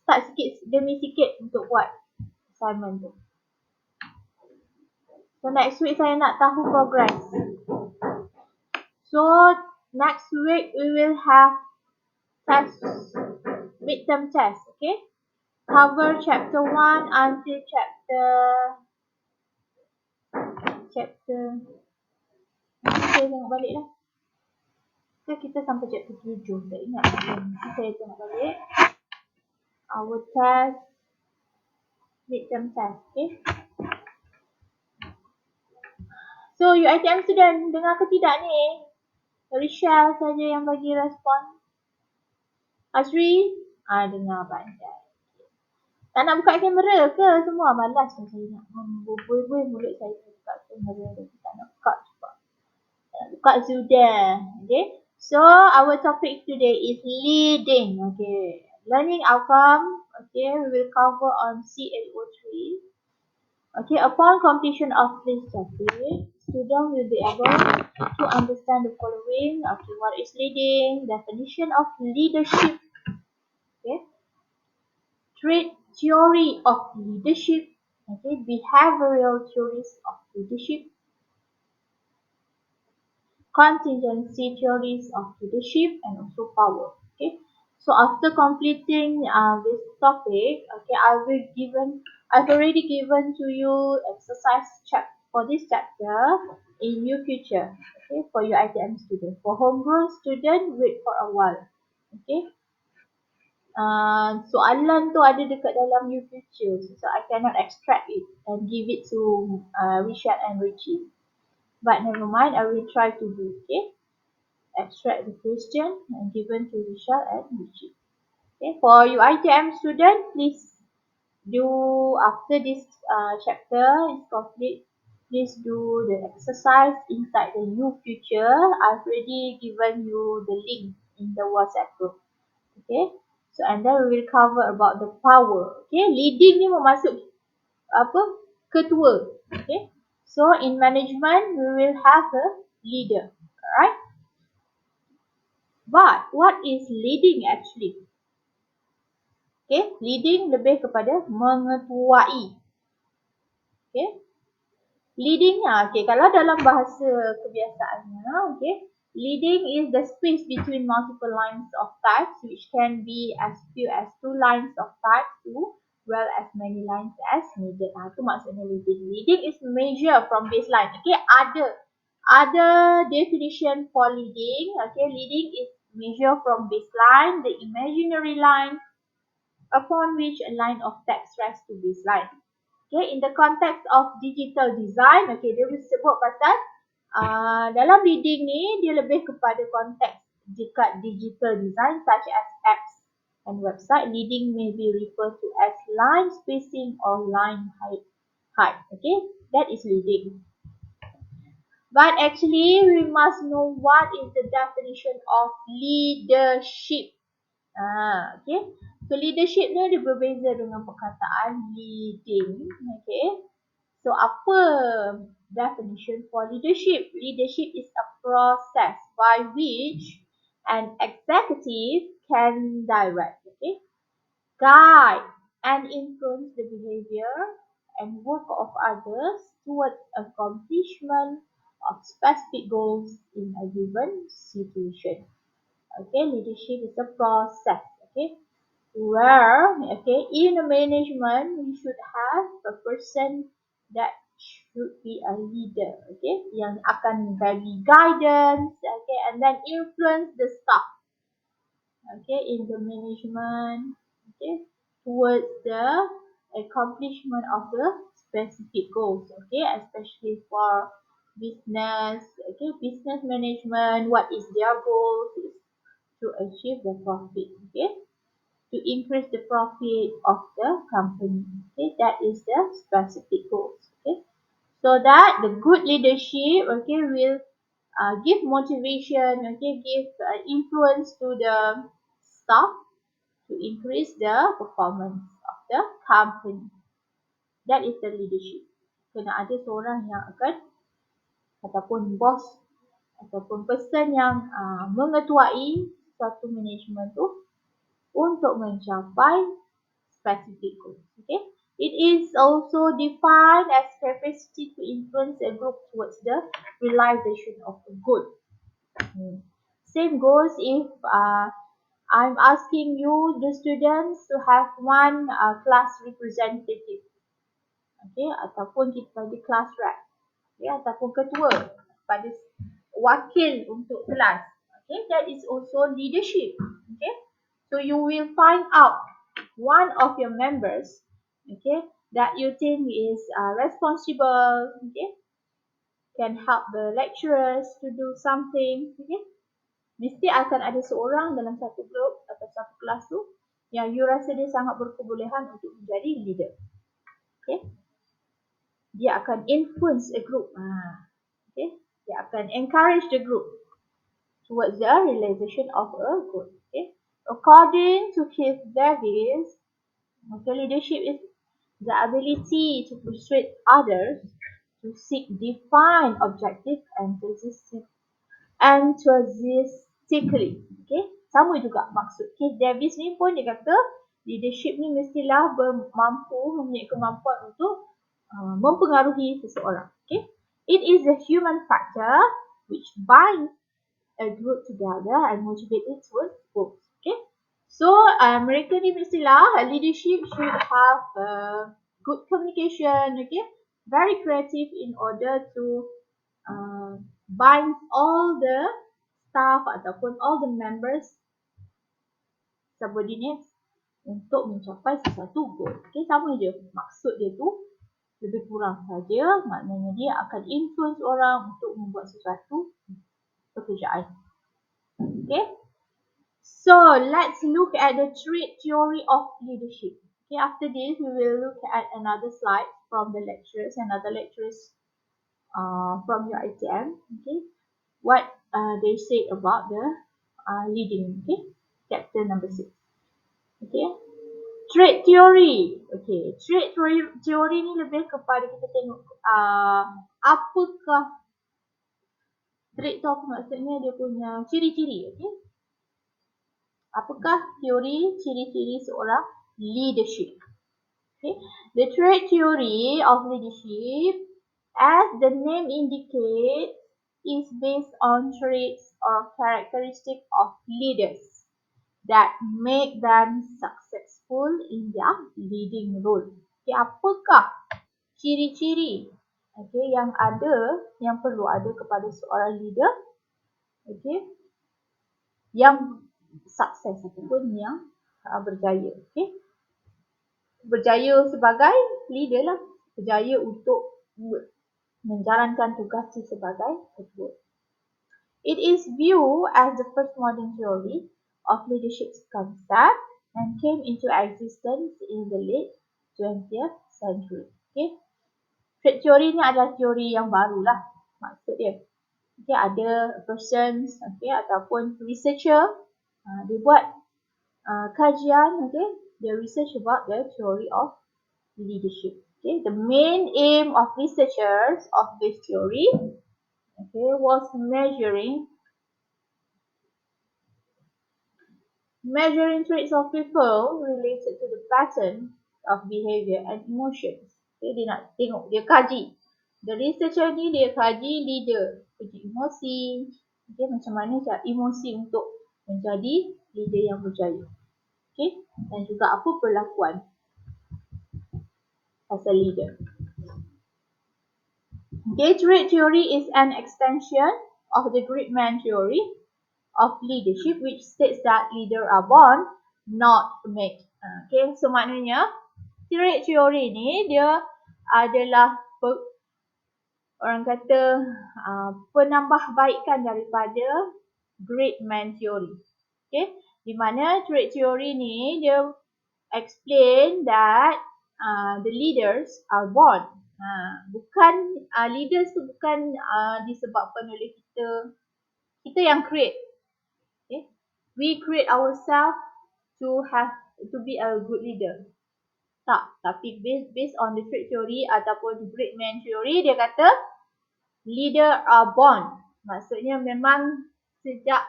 start sikit demi sikit untuk buat assignment tu. So next week saya nak tahu progress. So next week we will have test, midterm test, okay? Cover chapter 1 until chapter saya tengok balik lah. So kita sampai chapter 7, tak ingat. Nanti saya tengok balik. Our test, midterm test, okay? So UiTM student, dengar ke tidak ni? Rishal saja yang bagi respon. Asri? Dengar pandai. Tak nak buka kamera ke semua? Malas lah saya nak membuih-buih mulut saya buka kamera. Tak nak buka juga. Tak nak buka sudah. Okay. So our topic today is leading. Okay. Learning outcome. Okay. We will cover on CLO3. Okay. Upon completion of this topic, student will be able to understand the following. Okay. What is leading? Definition of leadership. Okay. Theory of leadership, okay, behavioral theories of leadership, contingency theories of leadership, and also power. Okay, so after completing this topic, okay, I've already given to you exercise for this chapter in new future. Okay, for your ITM student. For homegrown student, wait for a while. Okay. Soalan tu ada dekat dalam new future, so I cannot extract it and give it to Richard and Richie, but never mind, I will try to do. Okay, extract the question and given to Richard and Richie. Okay, for you ITM student, please do, after this chapter is complete, please do the exercise inside the new future. I've already given you the link in the WhatsApp group. Okay, so and then we will cover about the power. Okay, leading ni masuk apa? Ketua. Okay, so in management we will have a leader. Alright. But what is leading actually? Okay, leading lebih kepada mengetuai. Okay, leading okay, kalau dalam bahasa kebiasaannya, okay, leading is the space between multiple lines of types, which can be as few as 2 lines of type to well as many lines as needed. Itu maksudnya leading. Leading is measure from baseline. Okay, other definition for leading. Okay, leading is measure from baseline, the imaginary line upon which a line of text rests to baseline. Okay, in the context of digital design, okay, dia sebut pasal dalam leading ni dia lebih kepada konteks dekat digital design such as apps and website. Leading may be referred to as line spacing or line height. Okay, that is leading. But actually we must know what is the definition of leadership. Okay, so leadership ni dia berbeza dengan perkataan leading. Okay, so apa definition for leadership? Leadership is a process by which an executive can direct, okay, guide and influence the behavior and work of others towards accomplishment of specific goals in a given situation. Okay, leadership is a process, okay, where, okay, in a management, we should have a person that should be a leader, okay, yang akan bagi guidance, okay, and then influence the staff, okay, in the management, okay, towards the accomplishment of the specific goals, okay, especially for business, okay, business management, what is their goals? To achieve the profit, okay, to increase the profit of the company, okay, that is the specific goals, okay, so that the good leadership, okay, will give motivation, okay, give influence to the staff to increase the performance of the company. That is the leadership. Kena ada seorang yang akan ataupun bos ataupun person yang mengetuai suatu management tu untuk mencapai specific goals. Okay, it is also defined as capacity to influence a group towards the realization of a goal. Same goes if I'm asking you, the students, to have one class representative, okay, ataupun kita bagi class rep, okay, ataupun ketua pada wakil untuk kelas. Okay, that is also leadership. Okay, so you will find out one of your members, okay, that you think is responsible, okay, can help the lecturers to do something, okay. Mesti akan ada seorang dalam satu grup atau satu kelas tu yang you rasa dia sangat berkebolehan untuk menjadi leader. Okay, dia akan influence a group. Okay, dia akan encourage the group towards the realization of a goal. Okay, according to Keith Davis, okay, leadership is the ability to persuade others to seek defined objective enthusiastically. Okay, sama juga maksud Keith Davis ni pun dia kata leadership ni mestilah mempunyai kemampuan untuk mempengaruhi seseorang. Okay, it is a human factor which binds a group together and motivate it towards goals. Okay, so mereka ni mestilah leadership should have good communication. Okay, very creative in order to bind all the staff ataupun all the members subordinates untuk mencapai sesuatu goal. Okay, sama je maksud dia tu, lebih kurang saja, maknanya dia akan influence orang untuk membuat sesuatu pekerjaan. Okay, so let's look at the trait theory of leadership. Okay, after this we will look at another slide from the lecturers, another lecturers from your ITM. Okay, what they say about the leading. Okay, chapter number 6. Okay, trait theory. Okay, trait theory ni lebih kepada kita tengok apakah trait tu, apa maksudnya, dia punya ciri-ciri. Okay, apakah teori ciri-ciri seorang leadership. Okay, the trait theory of leadership, as the name indicates, is based on traits or characteristics of leaders that make them successful in their leading role. Okay, apakah ciri-ciri, okay, yang perlu ada kepada seorang leader, okay, yang sukses ataupun yang berjaya. Okay, berjaya sebagai leader lah, berjaya untuk menjalankan tugas sebagai ketua. It is viewed as the first modern theory of leadership concept and came into existence in the late 20th century. Okay, trait theory ni adalah teori yang baru lah maksud dia. Okay, ada persons, okay, ataupun researcher, dia buat kajian, okay, they research about the theory of leadership. Okay, the main aim of researchers of this theory, okay, was measuring traits of people related to the pattern of behavior and emotions. Okay, dia nak tengok, dia kaji. The researcher ni dia kaji leader punya emosi, okay, macam mana cara emosi untuk menjadi leader yang berjaya. Okay, dan juga apa perlakuan as a leader. Okay, trait theory is an extension of the great man theory of leadership, which states that leaders are born, not made. Okay, so maknanya trait theory ni dia adalah orang kata penambahbaikan daripada great man theory. Okay, di mana trait theory ni dia explain that the leaders are born. Bukan leaders tu bukan disebabkan oleh kita yang create. Okay, we create ourselves to be a good leader. Tak, tapi based on the trait theory ataupun great man theory, dia kata leader are born. Maksudnya memang sejak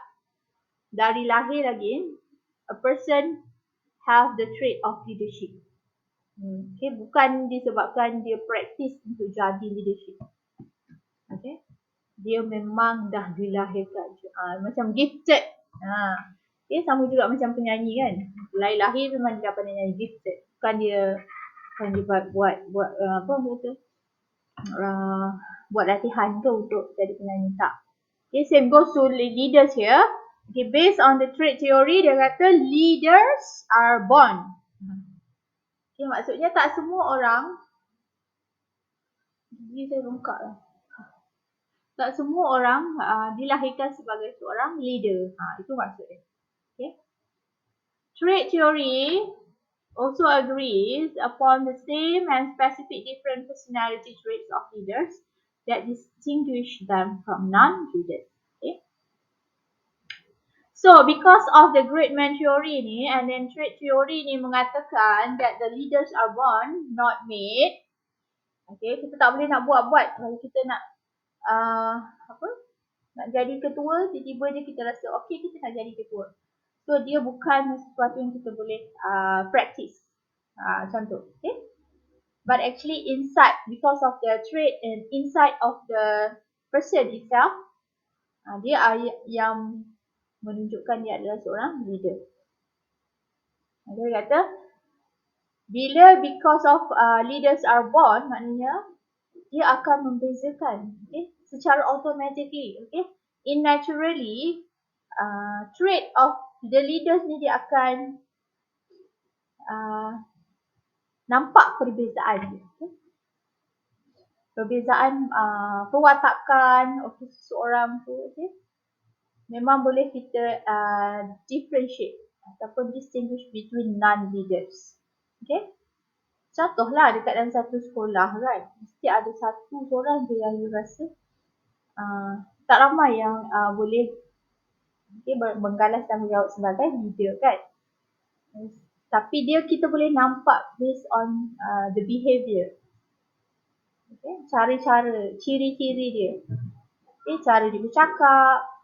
dari lahir lagi, a person have the trait of leadership. Okay, bukan disebabkan dia practice untuk jadi leadership. Okay, dia memang dah dilahirkan. Macam gifted. Okay, sama juga macam penyanyi kan. Lahir memang dia dapat nyanyi gifted. Bukan dia buat apa kata? Buat latihan ke untuk jadi penyanyi, tak. Okay, same goes to leaders here. Okay, based on the trait theory, dia kata leaders are born. Okay, maksudnya tak semua orang, jadi saya lengkap lah. Tak semua orang dilahirkan sebagai seorang leader. Itu maksudnya. Okay. Trait theory also agrees upon the same and specific different personality traits of leaders that distinguish them from non-leaders. Okay. So, because of the great man theory ni, and then trait theory ni mengatakan that the leaders are born, not made. Okay, kita tak boleh nak buat-buat kalau kita nak nak jadi ketua, tiba-tiba je kita rasa okay, kita nak jadi ketua. So, dia bukan sesuatu yang kita boleh practice. Contoh, okay. But actually inside, because of the trait and inside of the person itself, dia yang menunjukkan dia adalah seorang leader. Dia kata, bila because of leaders are born, maknanya dia akan membezakan, okay, secara automatically, okay. Innaturally, trait of the leaders ni dia akan nampak perbezaan dia, okay. Perbezaan perwatakan of seseorang tu, okay. Memang boleh kita differentiate ataupun distinguish between non-leaders. Okay. Contohlah dekat dalam satu sekolah kan, mesti ada satu seorang je yang you rasa tak ramai yang boleh menggalas tanggungjawab sebagai leader kan. Tapi kita boleh nampak based on the behavior. Okay. Cara-cara, ciri-ciri dia. Okay. Cara dia bercakap,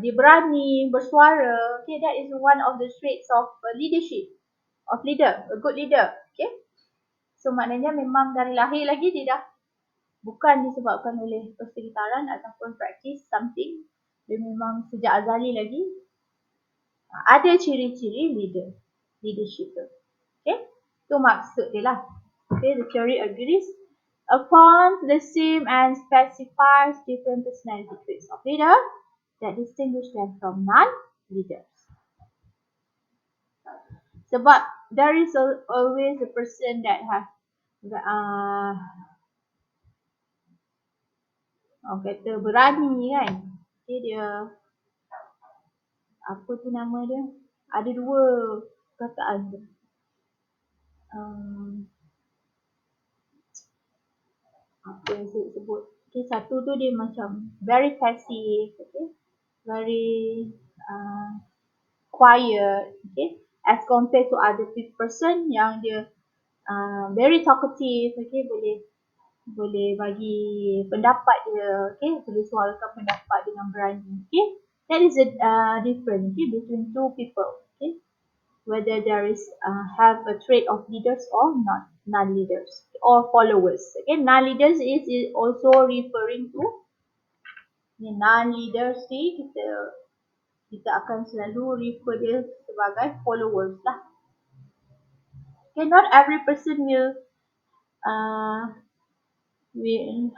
dia berani bersuara. Okay, that is one of the traits of leadership, of leader, a good leader. Okay, so maknanya memang dari lahir lagi dia dah bukan disebabkan oleh persekitaran ataupun practice something. Dia memang sejak azali lagi ada ciri-ciri leadership tu. Okay, tu maksud dia lah. Okay, the theory agrees upon the same and specifies different personality traits of leader that distinguish them from non-leaders. Sebab there is always a person that has kata berani kan. Okay, dia apa tu nama dia? Ada dua kataan tu. Apa yang saya sebut? Okay, satu tu dia macam very passive, okay, very quiet, okay, as compared to other person yang dia very talkative, okay, boleh bagi pendapat dia, okay, boleh suarakan pendapat dengan berani, okay. That is a difference, okay, between two people, okay, whether there is have a trait of leaders or not, non-leaders or followers. Okay, non-leaders is also referring to non-leaders ni kita akan selalu refer dia sebagai followers lah. Okay, not every person will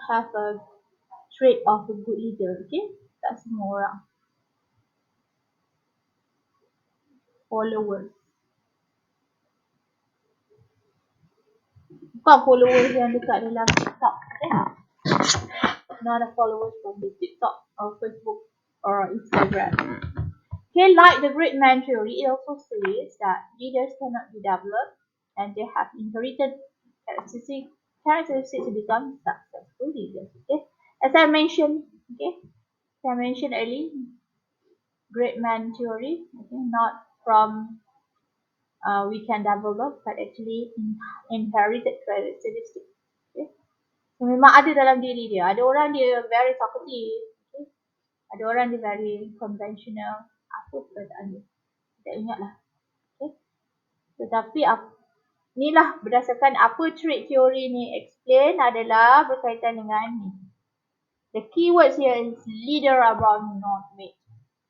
have a trait of a good leader. Okay, tak semua orang. Followers. Bukan followers yang dekat dalam TikTok. Okay, not a followers from the TikTok or Facebook or Instagram. Okay, like the great man theory, it also says that leaders cannot be developed and they have inherited characteristics to become successful leaders. Okay, as I mentioned, earlier, great man theory, okay, not from we can develop, but actually inherited characteristics. Okay, so memang ada dalam diri dia. Ada orang dia very talkative, okay, ada orang dia very conventional. Apa perkataan dia? Tak ingat lah. Okay. Tetapi Inilah berdasarkan apa trait theory ni explain adalah berkaitan dengan ni. The keywords here is leader about not mate.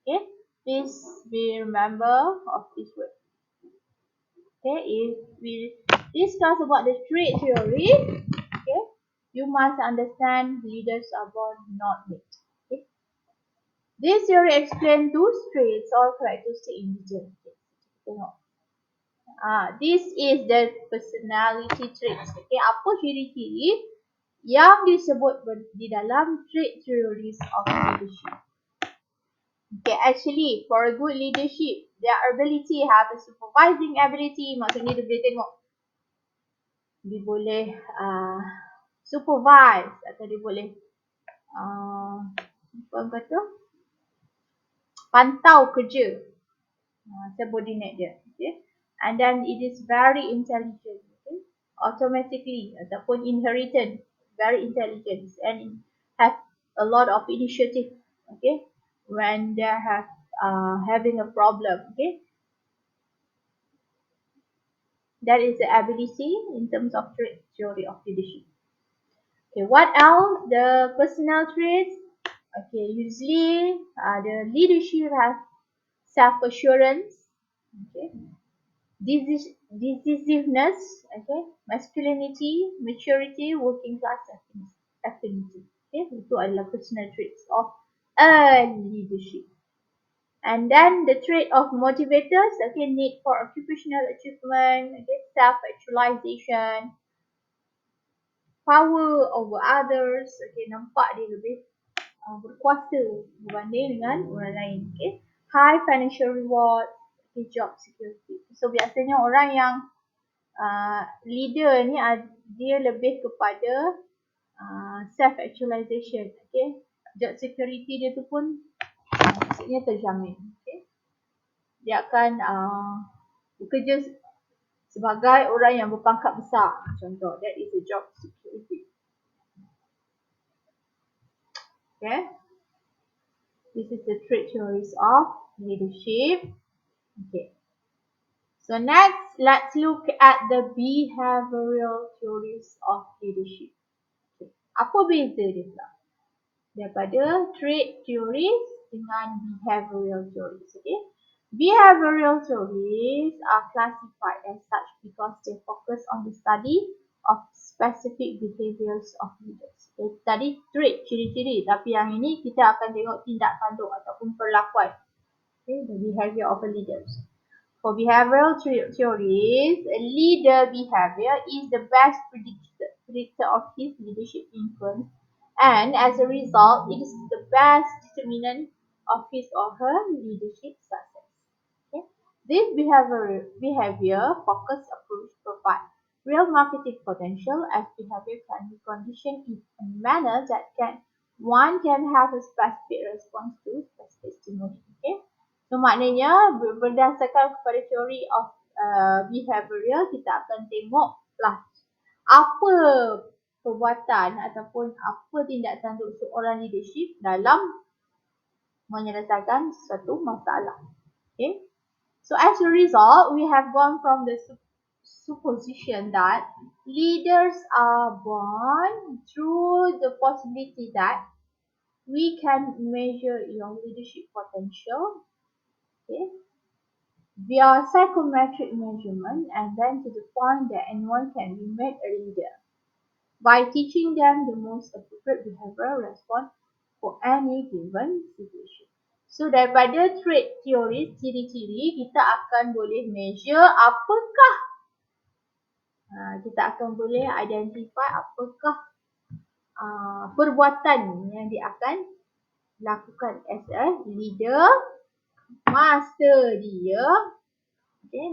Okay, please be remember of this word. Okay, if we discuss about the trait theory, okay, you must understand leaders are born not made. Okay. This theory explains two traits or characteristic individual. Tengok. This is the personality traits. Okay, apa ciri-ciri yang disebut di dalam trait theories of leadership? Okay, actually, for a good leadership, their ability have a supervising ability. Maksudnya dia boleh tengok, dia boleh supervise atau dia boleh apa kata, pantau kerja subordinate dia. Okay, and then it is very intelligent. Okay, automatically ataupun inherited, very intelligent and have a lot of initiative. Okay, when they have having a problem. Okay, that is the ability in terms of trait theory of leadership. Okay, what else? The personal traits. Okay, usually the leadership has self-assurance. Okay, decisiveness. Okay, masculinity, maturity, working class affinity. Okay, itu adalah personal traits of a leadership. And then the trait of motivators. Okay, need for occupational achievement. Okay, self-actualization. Power over others. Okay, nampak dia lebih berkuasa berbanding dengan orang lain. Okay, high financial reward. Okay, job security. So biasanya orang yang leader ni dia lebih kepada self actualization. Okay, job security dia tu pun maksudnya terjamin. Okay, dia akan bekerja sebagai orang yang berpangkat besar. Contoh, that is a job security. Okay, this is the trait theories of leadership. Okay, so next let's look at the behavioral theories of leadership. Okay, apa beza dia pula daripada trait theories dengan behavioral theories? Okay, behavioral theories are classified as such because they focus on the study of specific behaviors of leaders. Okay, tadi trait, ciri-ciri, tapi yang ini kita akan tengok tindak tanduk ataupun perlakuan. Okay, the behavior of a leader. For behavioral theories, a leader behavior is the best predictor of his leadership influence, and as a result, it is the best determinant of his or her leadership success. Okay? This behavior focused approach provides real marketing potential, as behavior can be conditioned in a manner that one can have a specific response to specific stimuli. Okay? So maknanya berdasarkan kepada teori of behavioral, kita akan tengoklah apa perbuatan ataupun apa tindak tanduk seorang leadership dalam menyelesaikan suatu masalah. Okay. So as a result, we have gone from the supposition that leaders are born through the possibility that we can measure your leadership potential. Okay, via psychometric measurement, and then to the point that anyone can be made a leader by teaching them the most appropriate behavioral response for any given situation. So daripada trait theory, ciri-ciri, kita akan boleh measure apakah kita akan boleh identify apakah perbuatan yang dia akan lakukan as a leader masa dia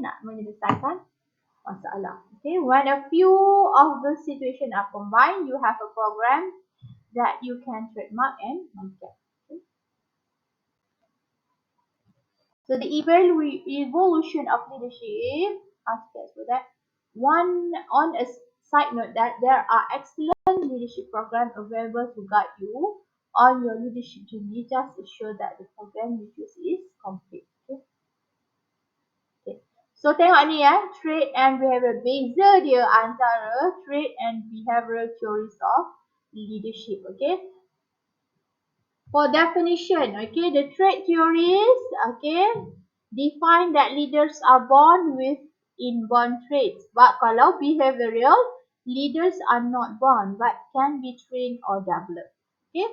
nak menyelesaikan masalah. Okay, when a few of the situation are combined, you have a program that you can trademark and market. Okay. So the evolution of leadership aspects for that. One on a side note that there are excellent leadership programs available to guide you on your leadership journey. Just ensure that the program you choose is complete. Okay. So tengok ni ya, trait and behavioral. Beza dia antara trait and behavioral theories of leadership. Okay. For definition, okay, the trait theories, okay, define that leaders are born with inborn traits. But kalau behavioral, leaders are not born but can be trained or developed. Okay.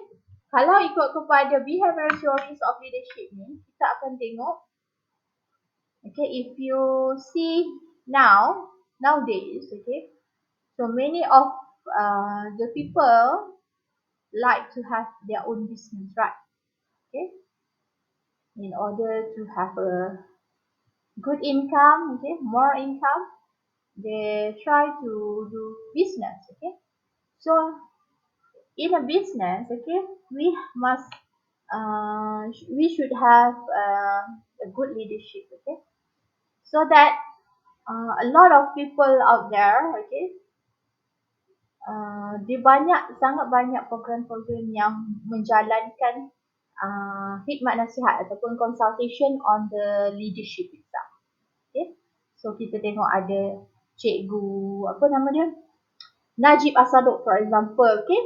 Kalau ikut kepada behavioral theories of leadership ni, kita akan tengok, okay, if you see nowadays, okay, so many of the people like to have their own business, right? Okay, in order to have a good income, okay, more income, they try to do business, okay. So in a business, okay, we should have a good leadership, okay, so that a lot of people out there, okay, dia sangat banyak program-program yang menjalankan khidmat nasihat ataupun consultation on the leadership itself. Okay. So kita tengok ada cikgu, apa nama dia? Najib Asadok for example, okay.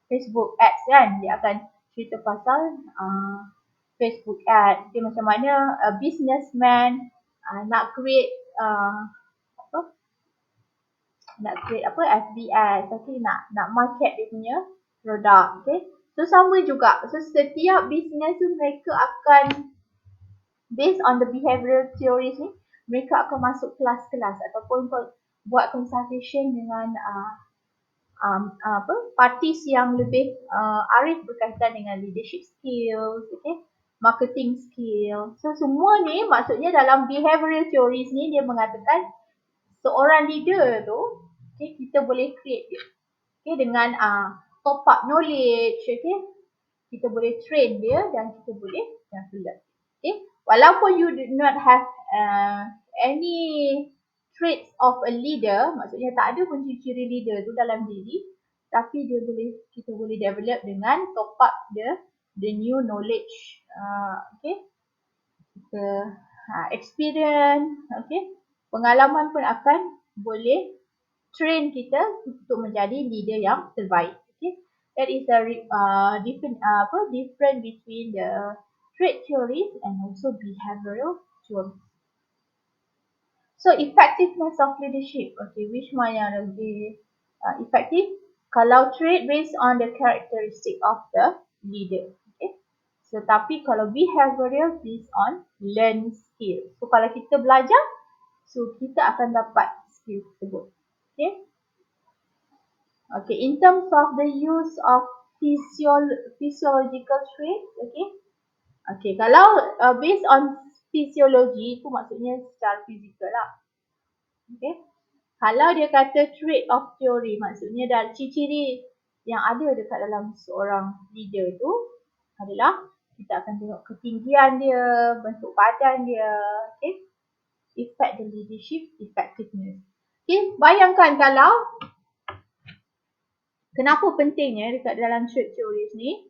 Facebook ads kan, dia akan cerita pasal Facebook ad, okay, macam mana a businessman nak create FB ads, okay, nak market dia punya produk, okay. So sama juga, so setiap business tu mereka akan based on the behavioral theories ni, mereka akan masuk kelas-kelas ataupun buat consultation dengan parties yang lebih arif berkaitan dengan leadership skills, okay, marketing skill. So semua ni maksudnya dalam behavioral theories ni dia mengatakan seorang leader tu, okay, kita boleh create dia, okay, dengan top up knowledge, okay, kita boleh train dia dan kita boleh develop. Okay, walaupun you do not have any traits of a leader, maksudnya tak ada pun ciri leader tu dalam diri, tapi kita boleh develop dengan top up the new knowledge, okay, kita experience, okay, pengalaman pun akan boleh train kita untuk menjadi leader yang terbaik. Okay, that is a different between the trait theories and also behavioral theories. So effectiveness of leadership, okay, which one yang lebih effective? Kalau trait based on the characteristic of the leader, okay. So tapi kalau behavioral based on learned skill. So kalau kita belajar, so kita akan dapat skill tersebut, okay. Okay, in terms of the use of physiological traits, okay. Okay, kalau based on physiology, itu maksudnya secara fizikal lah. Okay. Kalau dia kata trait of theory, maksudnya dari ciri-ciri yang ada dekat dalam seorang leader tu adalah kita akan tengok ketinggian dia, bentuk badan dia, okay. Effect the leadership effectiveness. Okay, bayangkan kalau kenapa pentingnya dekat dalam trait theories ni,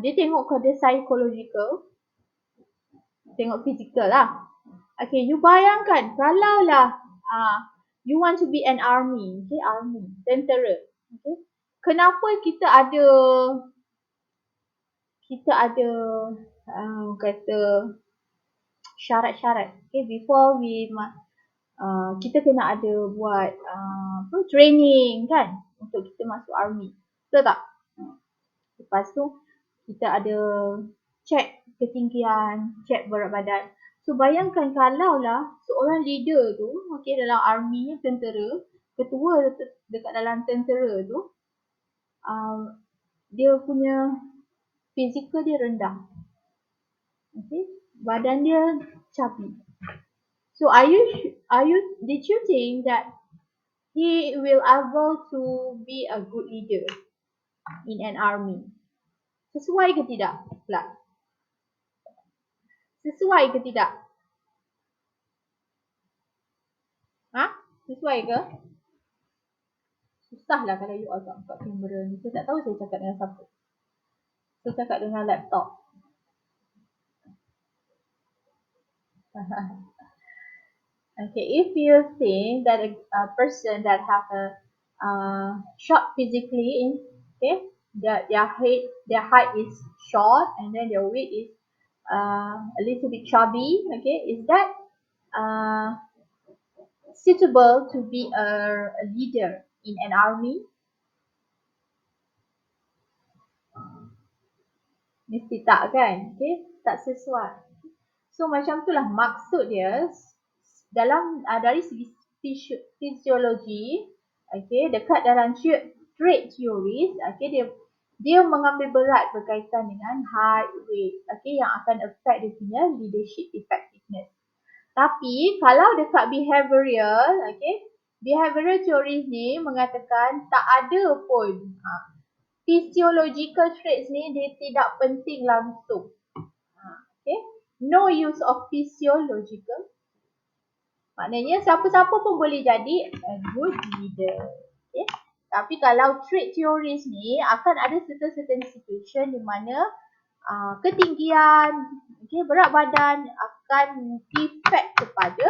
dia tengok kepada psychological, tengok physical lah. Okay, you bayangkan kalau lah you want to be an army, okay, army, tentera, okay. Kenapa kita ada kata syarat-syarat, okay, before we kita kena ada buat training kan untuk kita masuk army, betul tak? Lepas tu kita ada check ketinggian, check berat badan. So bayangkan kalau lah seorang leader tu, okay, dalam army, tentera, ketua dekat dalam tentera tu, dia punya fizikal dia rendah, okay, badan dia chubby. So did you think that he will able to be a good leader in an army? Sesuai ke tidak? Sesuai ke tidak? Sesuai ke? Susahlah kalau you agak buka kamera ni. Saya tak tahu saya cakap dengan siapa. Saya cakap dengan laptop. Okay, if you think that a person that have a short physically, okay, their height is short and then their weight is a little bit chubby, okay, is that uh, suitable to be a leader in an army? Mesti tak kan? Okay, tak sesuai. So macam itulah maksud dia dalam dari segi fisiologi, okay, dekat dalam trait theories, okay, dia mengambil berat berkaitan dengan height, weight, okay, yang akan affect dia punya leadership effectiveness. Tapi kalau dekat behavioral, okay, behavioral theories ni mengatakan tak ada pun physiological traits ni dia tidak penting langsung. Okay, no use of physiological. Maknanya siapa-siapa pun boleh jadi a good leader. Okay. Tapi kalau trait theories ni akan ada certain situation di mana ketinggian, okay, berat badan akan effect kepada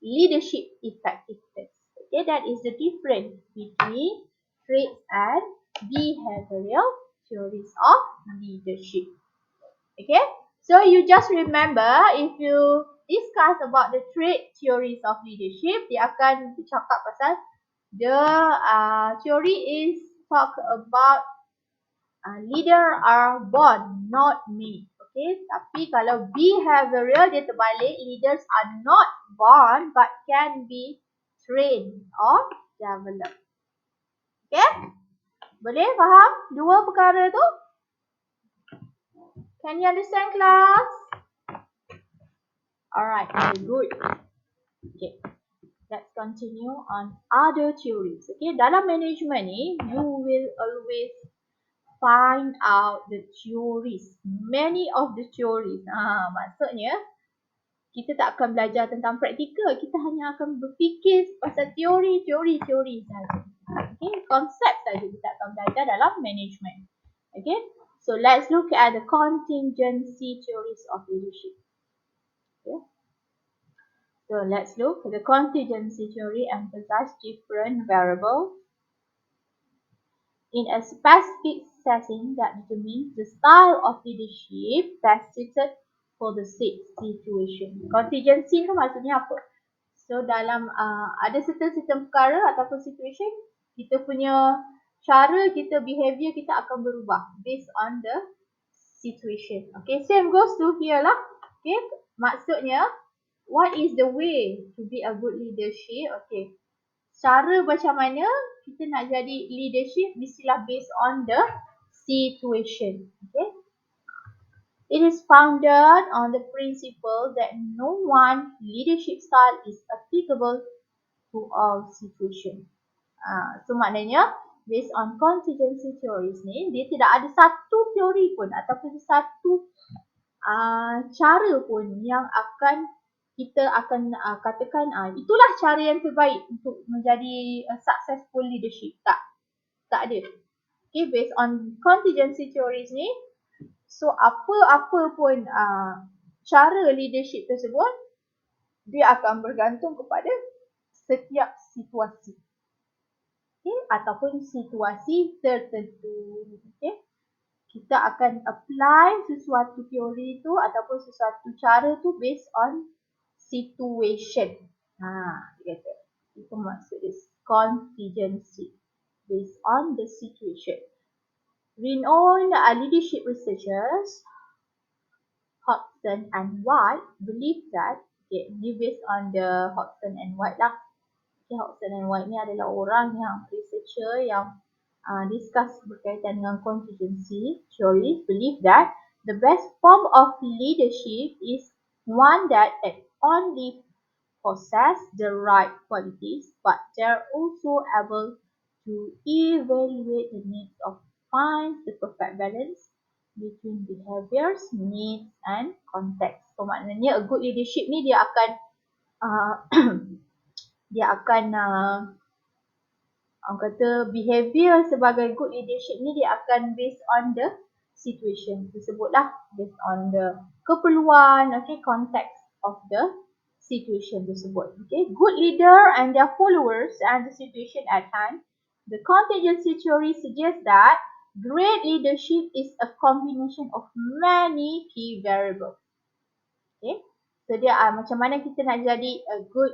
leadership effectiveness. Okay, that is the difference between traits and behavioral theories of leadership. Okay, so you just remember if you discuss about the trait theories of leadership, dia akan cakap pasal the theory is talk about leader are born, not made. Okay, tapi kalau behavioral dia terbalik, leaders are not born but can be trained or developed. Okay, boleh faham dua perkara tu? Can you understand, class? Alright, very good. Okay, let's continue on other theories. Okay, dalam management ni, you will always find out the theories. Many of the theories. Maksudnya, kita tak akan belajar tentang praktikal. Kita hanya akan berfikir pasal teori saja. Okay, konsep saja kita akan belajar dalam management. Okay, so let's look at the contingency theories of leadership. Okay. So let's look. The contingency theory emphasizes different variables in a specific setting that determines the style of leadership best suited for the situation. Contingency tu maksudnya apa? So dalam ada certain perkara ataupun situation, kita punya cara kita behavior kita akan berubah based on the situation. Okay, same goes to here lah. Okay, maksudnya what is the way to be a good leadership? Okay, cara macam mana kita nak jadi leadership mestilah based on the situation. Okay, it is founded on the principle that no one leadership style is applicable to all situations. So maknanya based on contingency theories ni, dia tidak ada satu teori pun ataupun satu cara pun yang akan kita akan katakan itulah cara yang terbaik untuk menjadi successful leadership. Tak ada. Okay, based on contingency theories ni, so apa-apa pun cara leadership tersebut, dia akan bergantung kepada setiap situasi. Okay, ataupun situasi tertentu. Okay, kita akan apply sesuatu teori tu ataupun sesuatu cara tu based on situation. Dia kata. Itu maksud dia contingency. Based on the situation. Renowned leadership researchers Hodgson and White believe that, okay, ini based on the Hodgson and White lah. Okay, Hodgson and White ni adalah orang yang researcher yang discuss berkaitan dengan contingency theories, believe that the best form of leadership is one that only possess the right qualities, but they're also able to evaluate the needs of find the perfect balance between behaviors, needs and context. So maknanya a good leadership ni dia akan kata behavior sebagai good leadership ni dia akan based on the situation tersebut lah, based on the keperluan, okay, context of the situation tersebut. Okay, good leader and their followers and the situation at hand. The contingency theory suggests that great leadership is a combination of many key variables. Okay, so dia macam mana kita nak jadi a good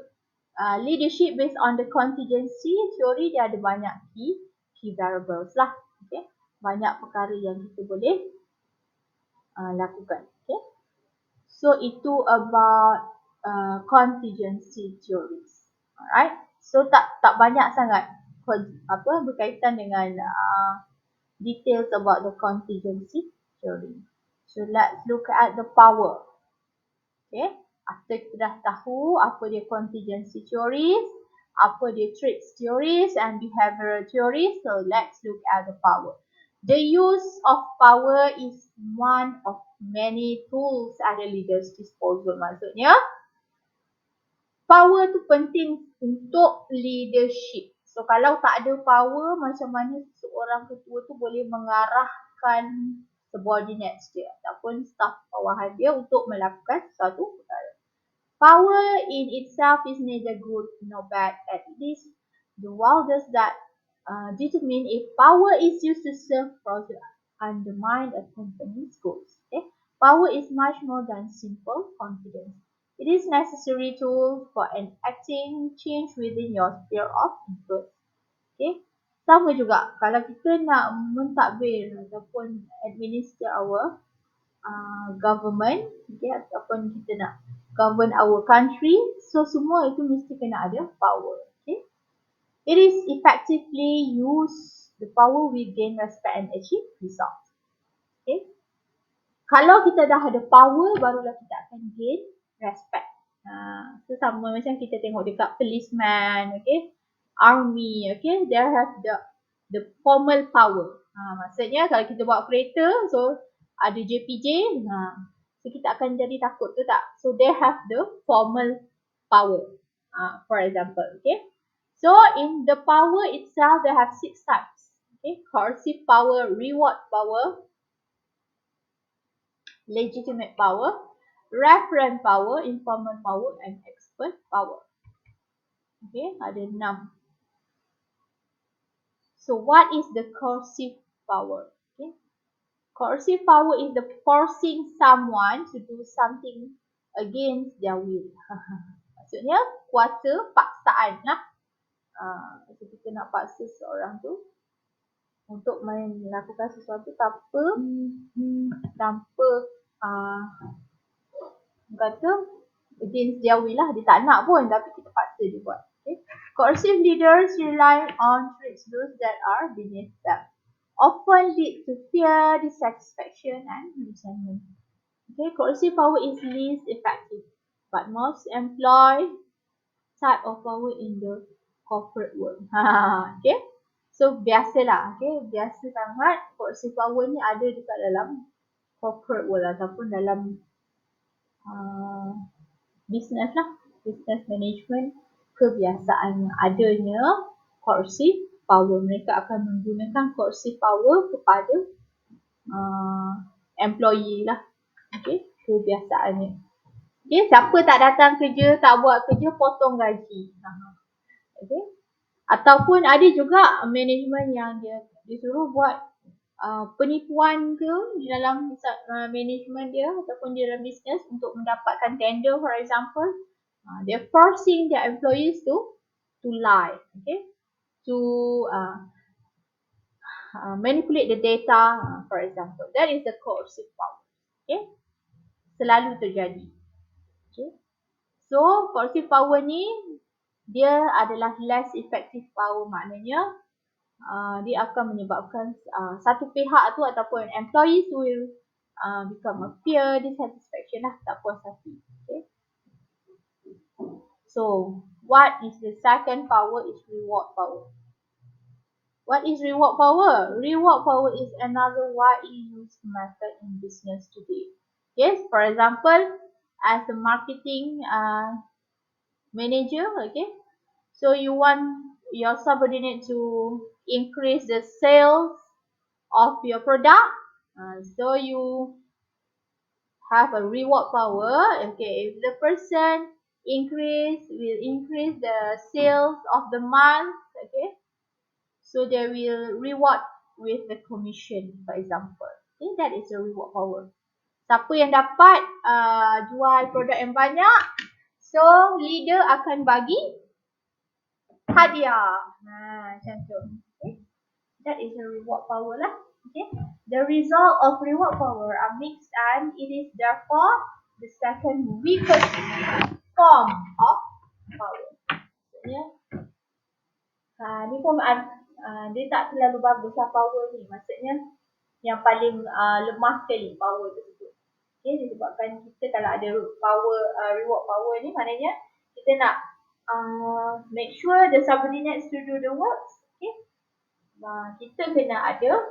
leadership based on the contingency theory, dia ada banyak key variables lah. Okay, banyak perkara yang kita boleh lakukan. Okay, so itu about contingency theories. Alright, so tak banyak sangat berkaitan dengan details about the contingency theory. So let's look at the power. Okay, after kita dah tahu apa dia contingency theories, apa dia traits theories and behavioral theories, so let's look at the power. The use of power is one of many tools at a leader's disposal. Maksudnya, power tu penting untuk leadership. So kalau tak ada power, macam mana seorang ketua tu boleh mengarahkan subordinates dia ataupun staff bawahan dia untuk melakukan sesuatu perkara. Power in itself is neither good nor bad. At least the world does that determine if power is used to serve or to undermine a company's goals. Okay? Power is much more than simple confidence. It is necessary tool for enacting change within your sphere of influence. Okay? Sama juga kalau kita nak mentadbir ataupun administer our government, okay, ataupun kita nak govern our country, so semua itu mesti kena ada power. Okay? It is effectively use the power we gain respect and achieve results. Okay? Kalau kita dah ada power, barulah kita akan gain respect. So sama macam kita tengok dekat policeman, okay, army, okay, they have the formal power. Maksudnya kalau kita bawa kereta, so ada JPJ, so kita akan jadi takut tu tak? So they have the formal power, for example, okay. So in the power itself, they have 6 types. Okay, coercive power, reward power, legitimate power, referent power, informal power, and expert power. Okay, ada 6. So what is the coercive power? Okay, coercive power is the forcing someone to do something against their will. Maksudnya kuasa paksaan lah. So kita nak paksa seorang tu untuk melakukan sesuatu tanpa kata against their will lah, dia tak nak pun tapi kita paksa dia buat. Okay? Coercive leaders rely on traits those that are beneath them, often lead to fear, dissatisfaction and resentment. Okay? Coercive power is least effective, but most employ type of power in the corporate world. Okay? So biasalah, okay? Biasa sangat coercive power ni ada dekat dalam corporate world ataupun dalam business lah, business management, kebiasaan adanya coercive power. Mereka akan menggunakan coercive power kepada employee lah. Okay, kebiasaannya. Okay, siapa tak datang kerja, tak buat kerja, potong gaji. Okay, ataupun ada juga management yang dia disuruh buat penipuan ke di dalam management dia ataupun di dalam business untuk mendapatkan tender, for example. They're forcing their employees to lie, okay, to manipulate the data, for example. That is the coercive power. Okay, selalu terjadi. Okay, so coercive power ni dia adalah less effective power, maknanya dia akan menyebabkan satu pihak tu ataupun employees will become a fear, dissatisfaction lah, tak puas hati. Okay. So what is the second power is reward power. What is reward power? Reward power is another widely used method in business today. Yes, for example, as a marketing manager, okay, so you want your subordinate to increase the sales of your product, so you have a reward power. Okay, if the person will increase the sales of the month, okay? So they will reward with the commission, for example. Okay, that is a reward power. Siapa yang dapat jual produk yang banyak, so leader akan bagi hadiah. Macam tu. Okay. That is a reward power lah. Okay. The result of reward power are mixed and it is therefore the second weakest form of power. Maksudnya, ni pun dia tak terlalu bagus lah power ni. Maksudnya, yang paling lemah sekali power tersebut. Okay, disebabkan kita kalau ada power, reward power ni, maknanya kita nak make sure the subordinates to do the works. Okay, kita kena ada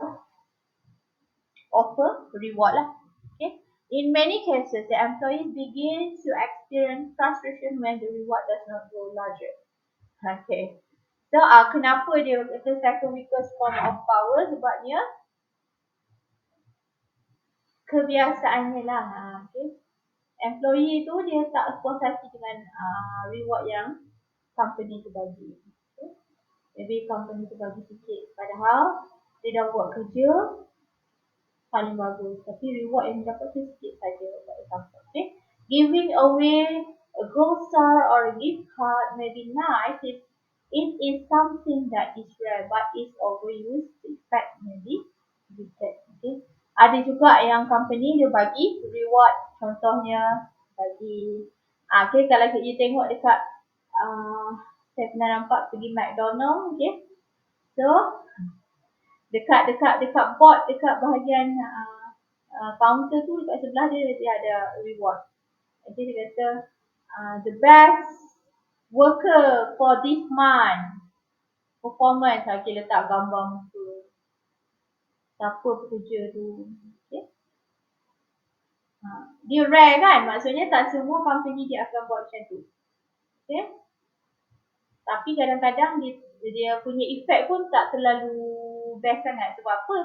offer reward lah. Okay, in many cases, the employees begin to experience frustration when the reward does not grow larger. Okay, so kenapa dia kata second weakest form of power? Sebabnya kebiasaannya lah. Okay, employee tu dia tak puas hati dengan reward yang company tu bagi. Okay, maybe company tu bagi sikit, padahal dia dah buat kerja paling bagus, tapi reward yang dapat tu sikit saja. Okay, giving away a gold star or a gift card may be nice if it is something that is rare, but is overused, the effect may be wicked. Okay, ada juga yang company dia bagi reward, contohnya bagi okay, kalau kita tengok dekat saya pernah nampak pergi McDonald, okay, so dekat board, dekat bahagian counter tu, dekat sebelah dia ada reward. Okay, dia kata the best worker for this month performance, okay, letak gambar muka siapa pekerja tu. Okay, dia rare kan, maksudnya tak semua company dia akan buat macam tu. Okay, tapi kadang-kadang dia punya efek pun tak terlalu best sangat. Sebab apa?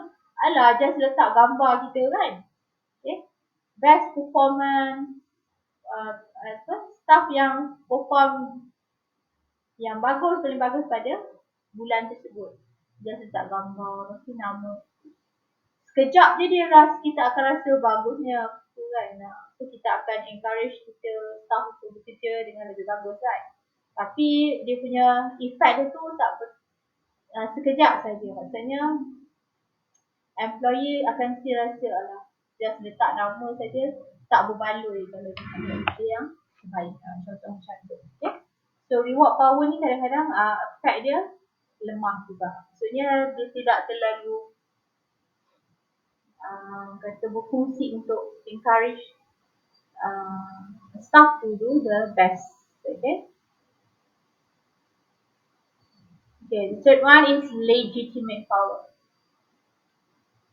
Alah, just letak gambar kita kan. Okay, best performance, staff yang perform yang bagus, paling bagus pada bulan tersebut. Just letak gambar, mesti nama. Sekejap je kita akan rasa bagusnya tu kan. So kita akan encourage kita staff untuk bekerja dengan lebih bagus kan. Tapi dia punya effect tu tak sekejap saja. Maksudnya employee akan still rasa alah, just letak nama saja tak berbaloi kalau dia yang baik. Contoh macam tu. Okay? So reward power ni kadang-kadang effect dia lemah juga. Maksudnya dia tidak terlalu kata berfungsi untuk encourage staff to do the best. Okay. Okay, the third one is legitimate power.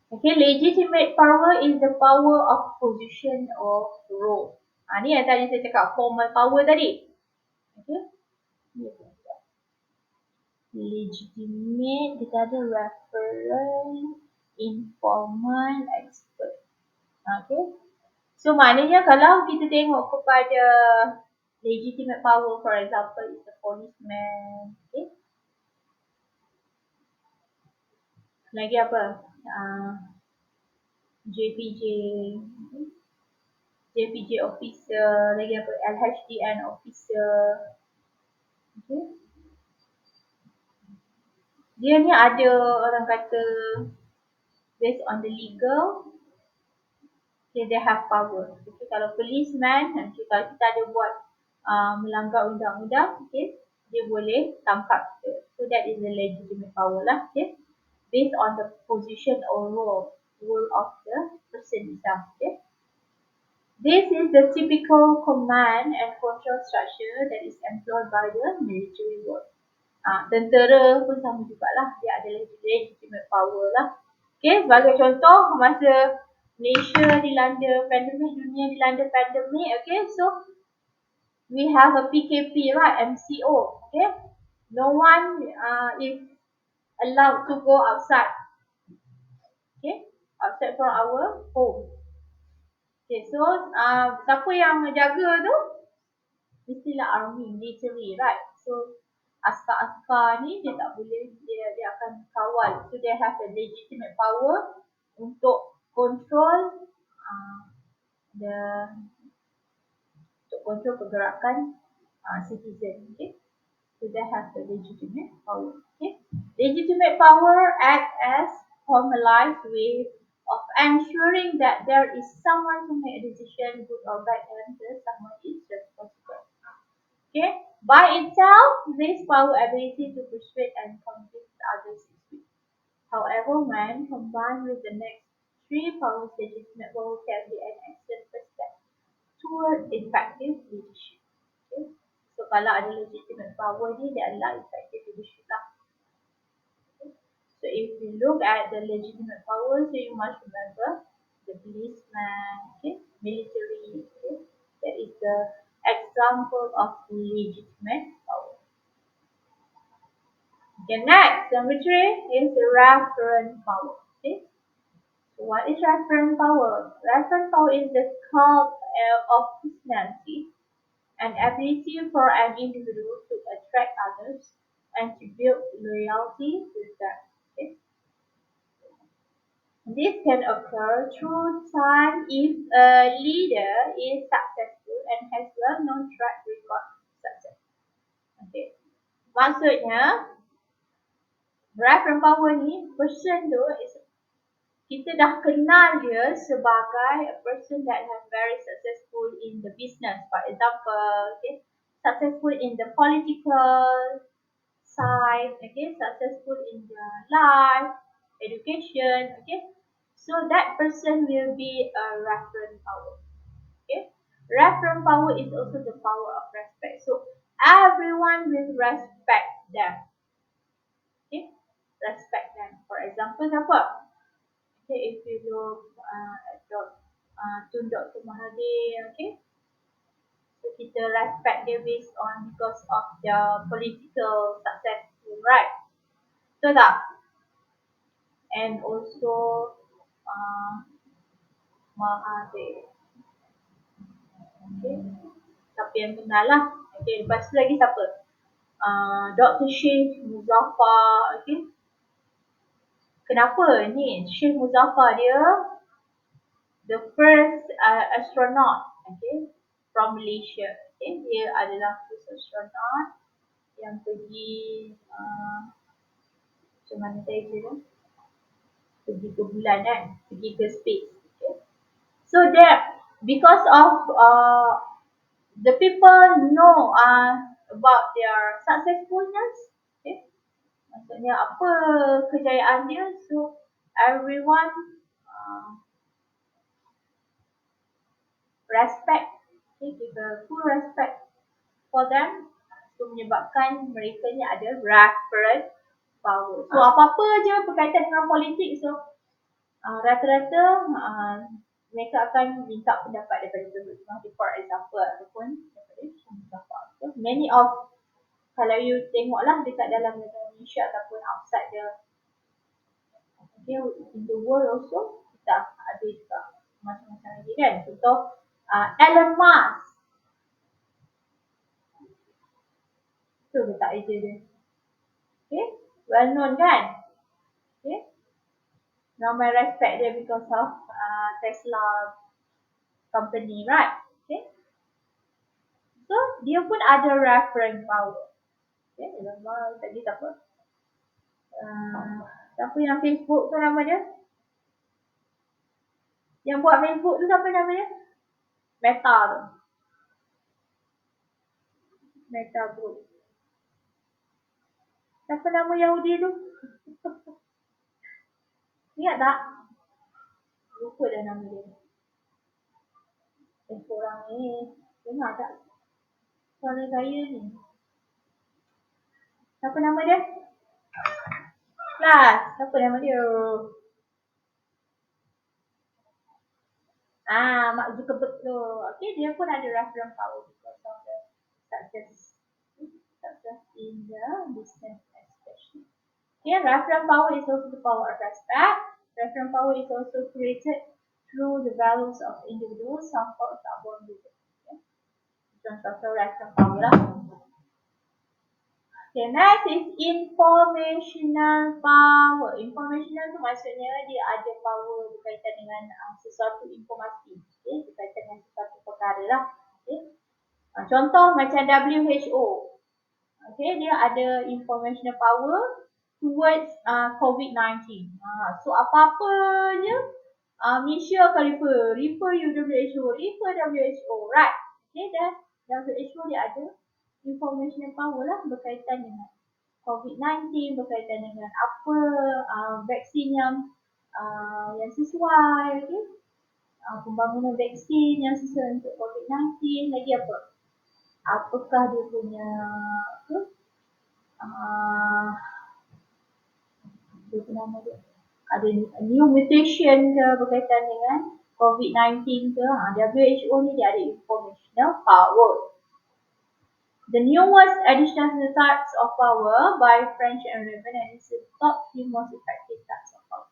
Okay, legitimate power is the power of position or role. Ni yang tadi saya cakap formal power tadi. Okay. Legitimate, kita ada reference, informal, expert. Okay. So maknanya kalau kita tengok kepada legitimate power, for example, is a policeman. Okay. Lagi apa? JPJ, JPJ officer, lagi apa? LHDN officer. Okay. Dia ni ada orang kata based on the legal, okay, they have power. Okay, kalau policeman, okay, kalau kita ada buat melanggar undang-undang, okay, dia boleh tangkap kita. So that is the legitimate power lah. Okay, based on the position or role of the person itself. Okay. This is the typical command and control structure that is employed by the military world. Tentera pun sama jugalah, dia ada legitimate power lah. Okay, sebagai contoh, masa Malaysia dilanda pandemik, dunia dilanda pandemik, okay, so we have a PKP, right, MCO, okay. No one is allowed to go outside, okay, outside from our home. Okay, so siapa yang menjaga tu? mestilah army, military, right? So askar-askar ni dia tak boleh, dia akan kawal. So they have a legitimate power untuk control the untuk control pergerakan citizen. Okay, so they have the legitimate power. Okay, legitimate power act as formalized way of ensuring that there is someone to make a decision, good or bad, and someone is responsible. Okay, by itself, this power ability to persuade and convince others is weak. However, when combined with the next three powers, legitimate power can be an excellent first step toward effective leadership. Okay, so kalau ada legitimate power ni, dia adalah effective leadership lah. So if we look at the legitimate power, so you must remember the policeman, okay, military, okay, that is the example of legitimate power. Okay, next, number 3 is the referent power. Okay, so what is referent power? Referent power is the cult of personality and ability for an individual to attract others and to build loyalty with them. Okay. This can occur through time if a leader is successful and has well-known track record of success. Okay. Maksudnya, referent power ni, person tu is, kita dah kenal dia sebagai a person that has very successful in the business. For example, okay, successful in the political side, okay, successful in the life, education, okay. So that person will be a referent power. Okay, referent power is also the power of respect. So everyone will respect them. Okay, respect them. For example, siapa? Okay, if you look at Tun Dr. Mahathir, okay, so kita respect dia based on because of their political success, right? Betul tak? And also Mahathir. Okay, siapa yang kenal lah. Okay, lepas tu lagi siapa? Dr. Sheikh Muzaffar, okay. Kenapa ni? Sheikh Muzaffar dia the first astronaut, okay, from Malaysia. Okay, dia adalah first astronaut yang pergi macam mana saya kira, pergi ke bulan kan, pergi ke space. Okay. So there, because of the people know about their successfulness, okay, maksudnya apa kejayaan dia, so everyone respect, okay, give a full respect for them, so menyebabkan mereka ni ada referent power. So apa-apa je berkaitan dengan politik, so rata-rata mereka akan minta pendapat daripada Tuan Mahathir, for example, ataupun daripada pendapat. So, many of, kalau you tengoklah dekat dalam Indonesia ataupun outside the, okay, in the world also, kita ada juga macam-macam lagi kan. Contoh, Elon Musk. Tu letak idea dia. Okay, well known kan? Okay, ramai respect dia because of Tesla company, right? Okay, so dia pun ada reference power. Okay, lama tadi siapa? Siapa yang Facebook tu nama dia? Yang buat Facebook tu siapa nama dia? Meta tu. Meta Group. Siapa nama Yahudi tu? Ingat tak? Lupa dah nama dia. Orang ni dengar tak? Suara saya ni. Siapa nama dia? Kelas. Siapa nama dia? Mark Zuckerberg tu. Okay, dia pun ada reference power because of the success in the business especially. Okay, reference power is also the power of respect. Reference power is also created through the values of individuals. Some folks are born with it. Okay? contoh reference power lah. Okay, next is informational power. Informational tu maksudnya dia ada power berkaitan dengan sesuatu informasi. Okay, berkaitan dengan sesuatu perkara lah. Okay. Contoh macam WHO. Okay, dia ada informational power towards COVID-19. So apa-apa je, Malaysia akan refer WHO, right? Okay, dan WHO dia ada informational power lah berkaitan dengan COVID-19, berkaitan dengan apa vaksin yang sesuai, okay? Pembangunan vaksin yang sesuai untuk COVID-19, lagi apa? Apakah dia punya nama dia? Ada new mutation ke berkaitan dengan COVID-19 ke? WHO ni dia ada informational power. The newest addition to the types of power by French and Raven and is the top few most effective types of power.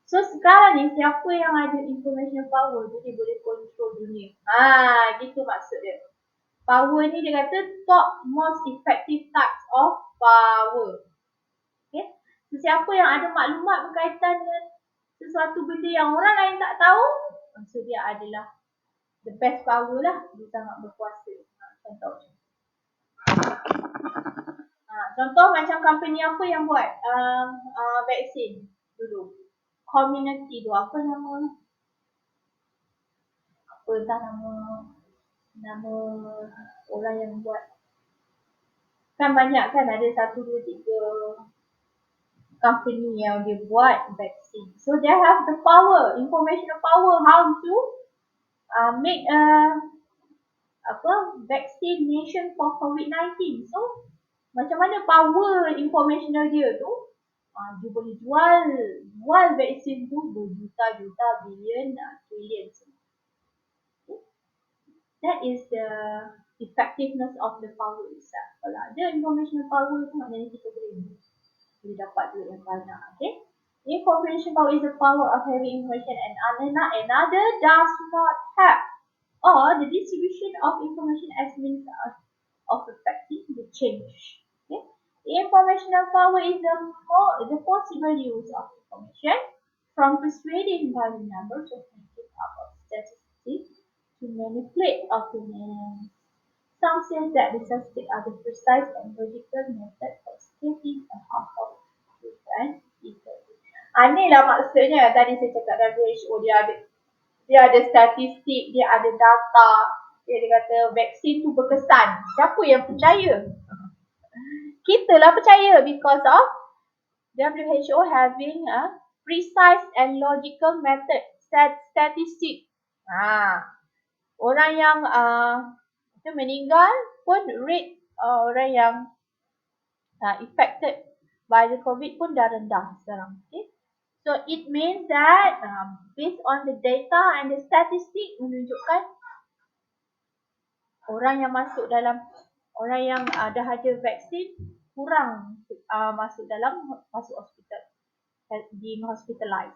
So sekarang ni siapa yang ada information power tu dia boleh control dunia. Gitu maksud dia. Power ni dia kata top most effective types of power. Okay. So siapa yang ada maklumat berkaitan dengan sesuatu benda yang orang lain tak tahu, so dia adalah the best power lah. Dia sangat berkuasa. Contoh macam company apa yang buat vaksin dulu. Community tu apa nama? Apa entah nama orang yang buat. Kan banyak kan, ada 1, 2, 3 company yang dia buat vaksin. So they have the power, informational power how to make a vaccination for COVID-19. So macam mana power informational dia tu, dia boleh jual vaksin tu berjuta-juta, bilion, trillion. That is the effectiveness of the power itself. Kalau ada informational power tu maknanya kita boleh dapat duit yang banyak. Okay? Information power is the power of having information and another does not have, or the distribution of information as means of affecting the change. Okay? Informational power is the possible use of information from persuading by the numbers of making up of statistics to manipulate opinions. Some say that the statistics are the precise and logical method for stating a household truth and equality. Inilah maksudnya tadi saya cakap WHO dia ada statistik, dia ada data. Dia kata vaksin tu berkesan. Siapa yang percaya? Kita lah percaya because of WHO having a precise and logical method, statistik. Orang yang meninggal pun rate orang yang affected by the COVID pun dah rendah sekarang. Okay? So it means that based on the data and the statistic menunjukkan orang yang masuk dah ada vaksin kurang masuk hospital, being hospitalized.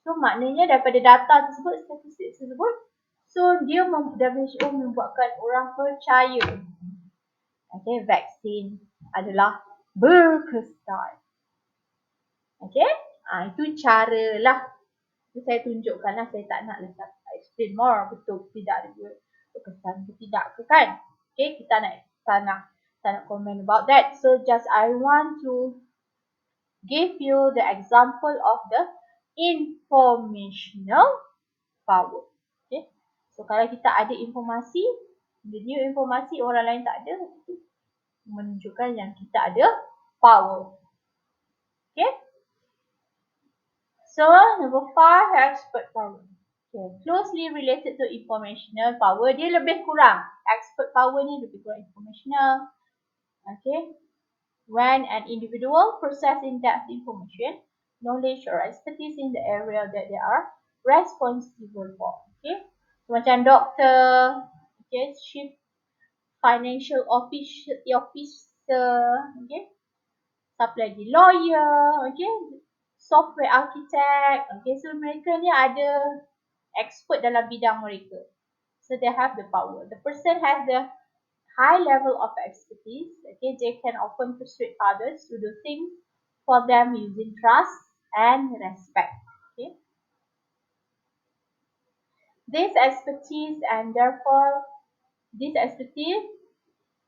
So maknanya daripada data tersebut, statistik tersebut, so WHO membuatkan orang percaya vaksin adalah berkesan. Okay, itu cara lah. Itu saya tunjukkan lah, saya tak nak explain more betul tidak ada berkesan ke tidak ke kan. Okay, kita tak nak comment about that. So just I want to give you the example of the informational power. Okay, so kalau kita ada informasi, the new informasi orang lain tak ada, itu menunjukkan yang kita ada power. Okay, so number 5, expert power. Okay, closely related to informational power, dia lebih kurang. Expert power ni lebih kurang informational. Okay, when an individual process in-depth information, knowledge or expertise in the area that they are responsible for. Okay, so, macam doktor, okay, chief financial officer, okay, siapa lagi, lawyer, okay, software architect, okay, so mereka ni ada expert dalam bidang mereka. So they have the power. The person has the high level of expertise. Okay, they can often persuade others to do things for them using trust and respect. Okay, this expertise and therefore this expertise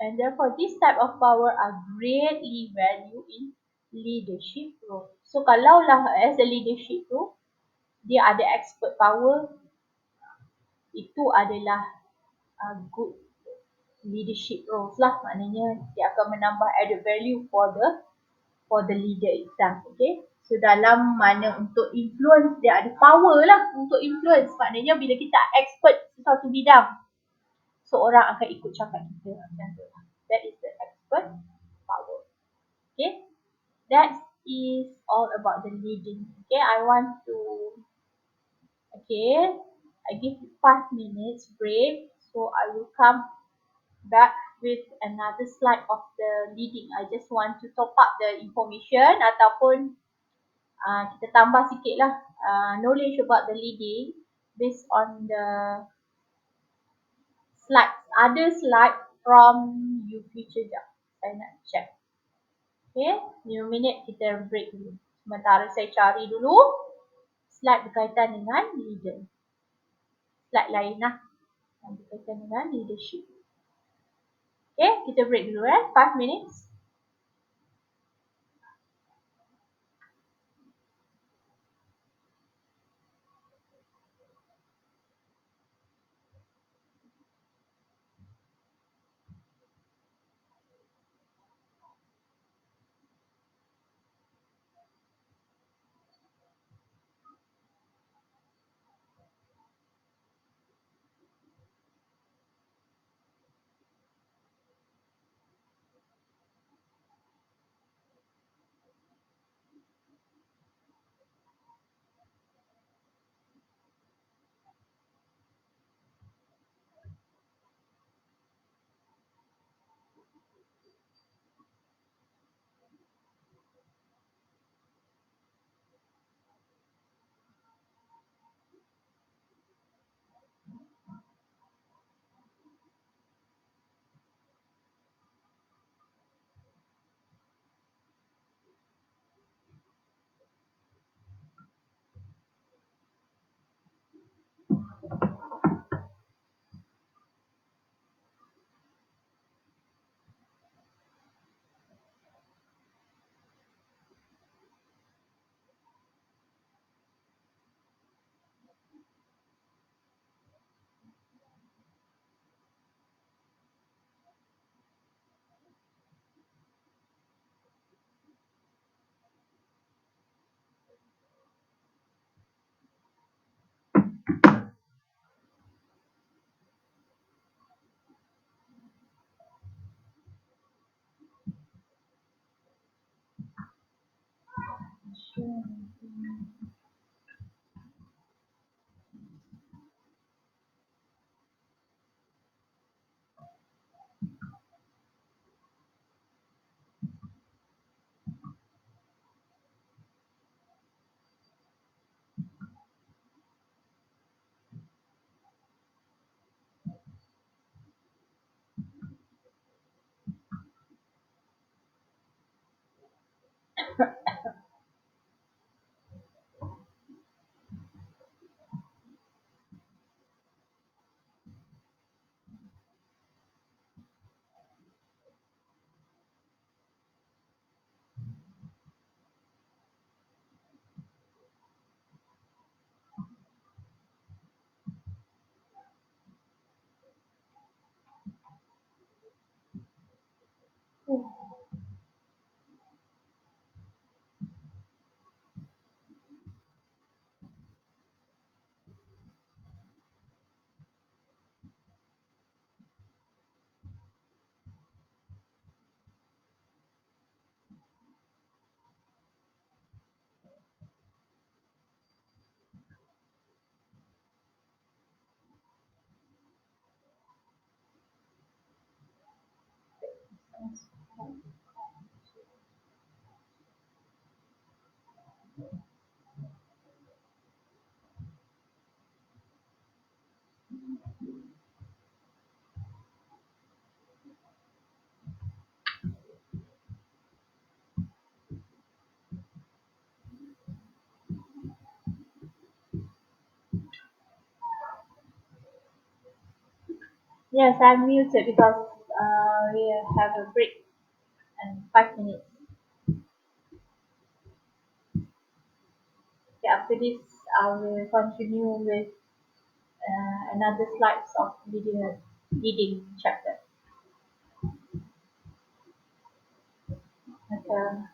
and therefore this type of power are greatly valued in leadership role. So kalaulah as a leadership role, dia ada expert power, itu adalah good leadership roles lah, maknanya dia akan menambah added value for the leader itself. Okay, so dalam mana untuk influence, dia ada power lah untuk influence, maknanya bila kita expert sesuatu bidang, so orang akan ikut cakap kita macam tu. That is the expert power. Okay, that is all about the leading. Okay, I want to okay, I give you 5 minutes break, so I will come back with another slide of the leading. I just want to top up the information ataupun kita tambah sikit lah knowledge about the leading based on the slides, other slide from you future job. Saya nak check. Okay, 5 minit kita break dulu. Sementara saya cari dulu slide berkaitan dengan leader. Slide lain lah yang berkaitan dengan leadership. Okay, kita break dulu 5 minutes. Yes, I'm muted because we have a break and 5 minutes. Okay, after this, I will continue with another slides of leading chapter. Okay.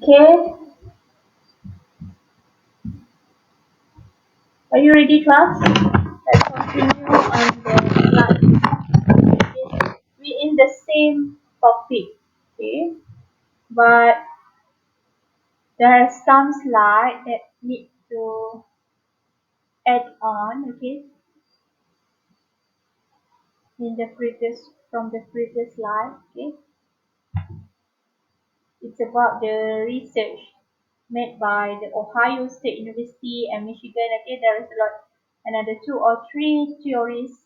Okay, are you ready, class? Let's continue on the slide. Okay. We in the same topic, okay, but there are some slide that need to add on, okay, in the previous from the previous slide, okay. It's about the research made by the Ohio State University and Michigan. Okay, there is a lot, another 2 or 3 theories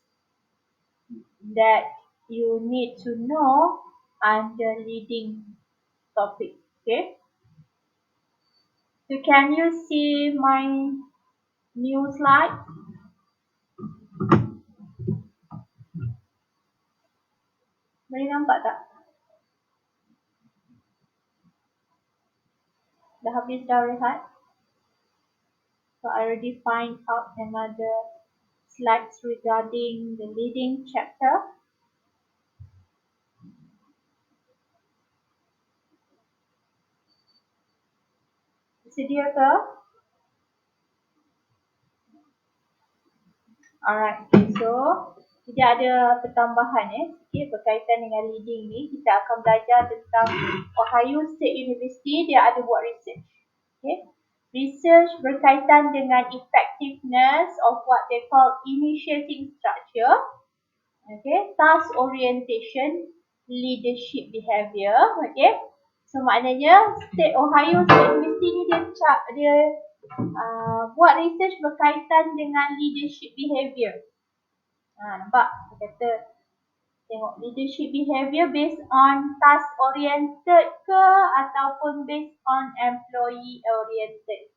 that you need to know under leading topic. Okay, so can you see my new slide? Boleh nampak tak? Dah habis dah rehat? So I already find out another slides regarding the leading chapter. Sedia ke? Alright, okay, so tidak ada pertambahan okay, berkaitan dengan leading ni. Kita akan belajar tentang Ohio State University, dia ada buat research. Okay. Research berkaitan dengan effectiveness of what they call initiating structure. Okay, task orientation, leadership behavior. Okay, so maknanya Ohio State University ni dia buat research berkaitan dengan leadership behavior. Nampak? Dia kata tengok leadership behavior based on task oriented ke ataupun based on employee oriented.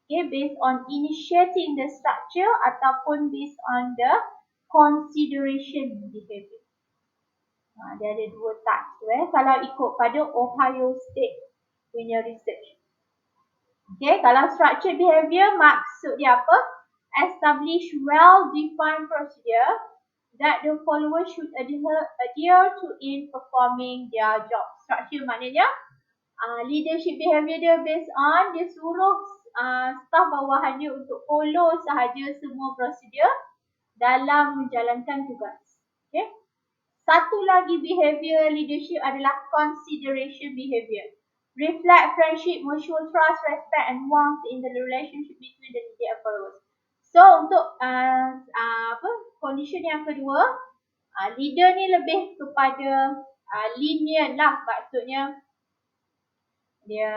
Okay, based on initiating the structure ataupun based on the consideration behavior. Dia ada dua type kalau ikut pada Ohio State punya research. Okay, kalau structured behavior maksud dia apa? Establish well-defined procedure that the followers should adhere to in performing their job. Structure maknanya leadership behavior dia based on dia suruh staff bawahan dia untuk follow sahaja semua prosedur dalam menjalankan tugas. Okay. Satu lagi behavior leadership adalah consideration behavior. Reflect friendship, mutual trust, respect and warmth in the relationship between the leader and followers. So untuk condition yang kedua, leader ni lebih kepada lenient lah, maksudnya dia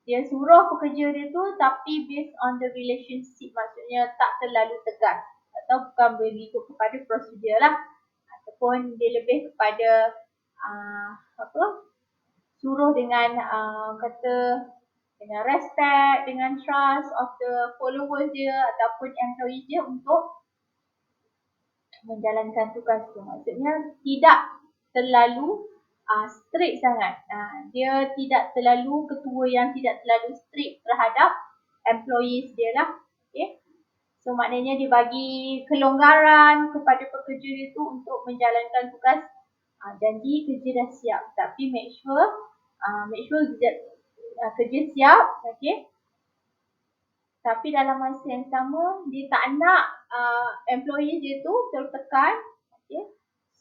dia suruh pekerja dia tu tapi based on the relationship, maksudnya tak terlalu tegas atau bukan berikut kepada prosedur lah, ataupun dia lebih kepada suruh dengan dengan respect, dengan trust of the followers dia ataupun employee dia untuk menjalankan tugas tu. Maksudnya tidak terlalu strict sangat. Dia tidak terlalu ketua yang tidak terlalu strict terhadap employees dia lah. Okay. So maknanya dia bagi kelonggaran kepada pekerja dia tu untuk menjalankan tugas. Janji kerja dah siap, tapi make sure kerja siap, okay. Tapi dalam masa yang sama dia tak nak employee dia tu tertekan, okay.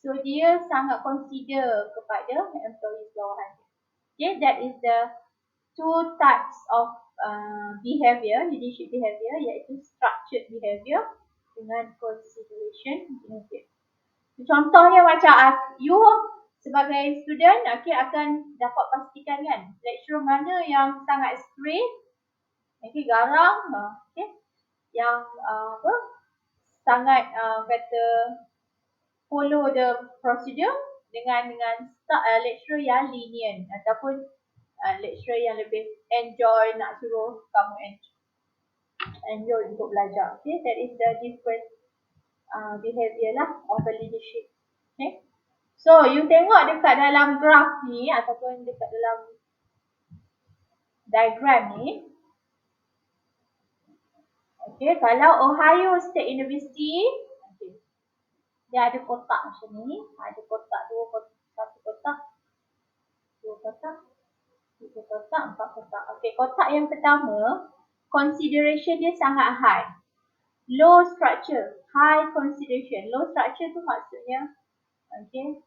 So dia sangat consider kepada employee bawahan dia. Okay, that is the two types of behavior, leadership behavior, iaitu structured behavior dengan consideration behavior. Contohnya macam you sebagai student, okay, akan dapat pastikan kan lecturer mana yang sangat strict, okay, garang, okay, yang sangat kata follow the procedure dengan lecturer yang lenient ataupun lecturer yang lebih enjoy, nak suruh kamu enjoy untuk belajar. Okay, that is the different behavior lah of the leadership. Okay, so you tengok dekat dalam graph ni ataupun dekat dalam diagram ni. Okay, kalau Ohio State University, okay, dia ada kotak macam ni. Ada kotak, satu kotak, dua kotak, tiga kotak, empat kotak. Okay, kotak yang pertama, consideration dia sangat high. Low structure, high consideration. Low structure tu maksudnya, okay,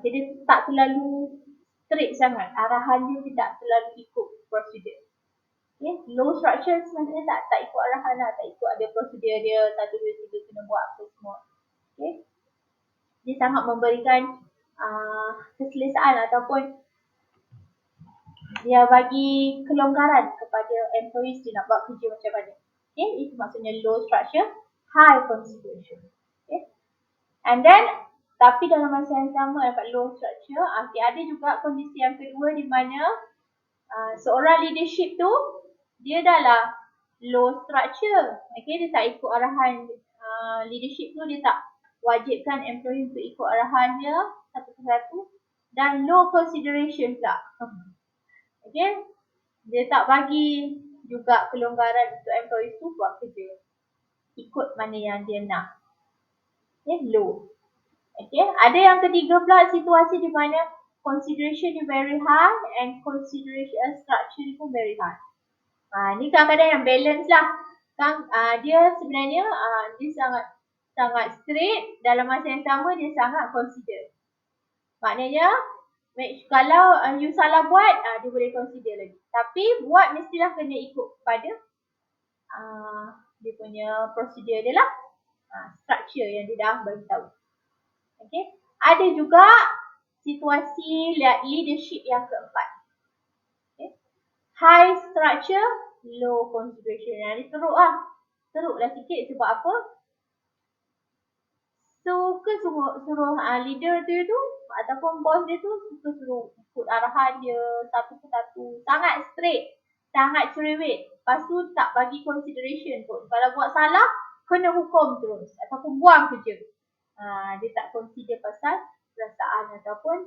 dia tak terlalu strict sangat. Arahan dia tidak terlalu ikut prosedur. Okay, low structure sebenarnya tak ikut arahan lah, tak ikut ada prosedur dia, 1, 2, 3 kena buat apa semua. Okay, dia sangat memberikan keselesaan ataupun dia bagi kelonggaran kepada employees dia nak buat kerja macam mana. Okay, itu maksudnya low structure, high consideration. Okay, and then tapi dalam masa yang sama dapat low structure, okay, ada juga kondisi yang kedua di mana seorang leadership tu dia dah lah low structure. Okay, dia tak ikut arahan leadership tu, dia tak wajibkan employee untuk ikut arahan dia satu persatu, dan low consideration pula. Okay, dia tak bagi juga kelonggaran untuk employee tu buat kerja ikut mana yang dia nak. Okay, low. Okay, ada yang ketiga pula situasi di mana consideration dia very high and consideration structure dia pun very high. Ni kadang-kadang yang balance lah. Dia sebenarnya dia sangat straight, dalam masa yang sama dia sangat consider. Maknanya Kalau you salah buat, dia boleh consider lagi. Tapi buat mestilah kena ikut pada dia punya prosedur dia lah. Structure yang dia dah beritahu. Okay. Ada juga situasi leadership yang keempat. Okay. High structure, low consideration. Yang ni teruk lah. Teruklah sikit sebab apa? Suka suruh leader tu ataupun bos dia tu suka suruh ikut arahan dia satu persatu. Sangat straight. Sangat cerewet. Lepas tu tak bagi consideration pun. Kalau buat salah, kena hukum terus. Ataupun buang kerja. Dia tak consider pasal perasaan ataupun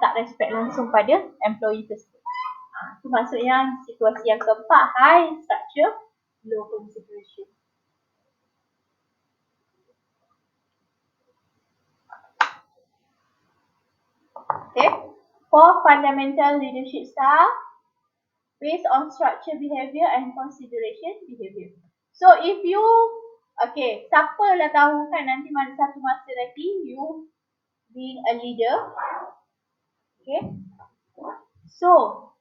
tak respect langsung pada employee tersebut. Itu maksudnya situasi yang keempat, high structure, low consideration. Okay. 4 fundamental leadership style based on structure behavior and consideration behavior. So if you, okay, siapa lah tahu kan nanti satu masa nanti you being a leader. Okay. So,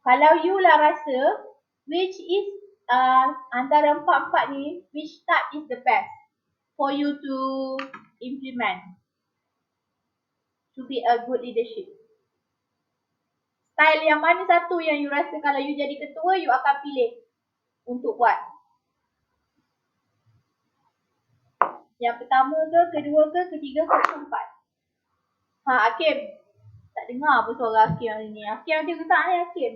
kalau you lah rasa which is antara empat-empat ni, which type is the best for you to implement to be a good leadership? Style yang mana satu yang you rasa kalau you jadi ketua, you akan pilih untuk buat? Yang pertama ke, kedua ke, ketiga ke, keempat? Hakim. Tak dengar apa suara Hakim hari ni. Hakim ada ke tak ni Hakim?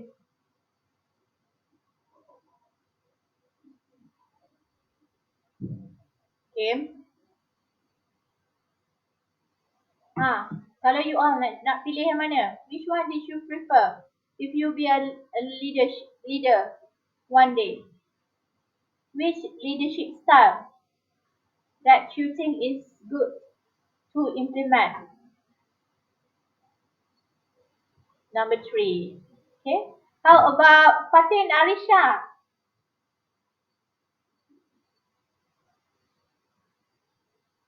Hakim. Kalau you all nak pilih yang mana? Which one did you prefer? If you be a leader one day, which leadership style that you think is good to implement? Number 3. Okay. How about Fatin Arisha?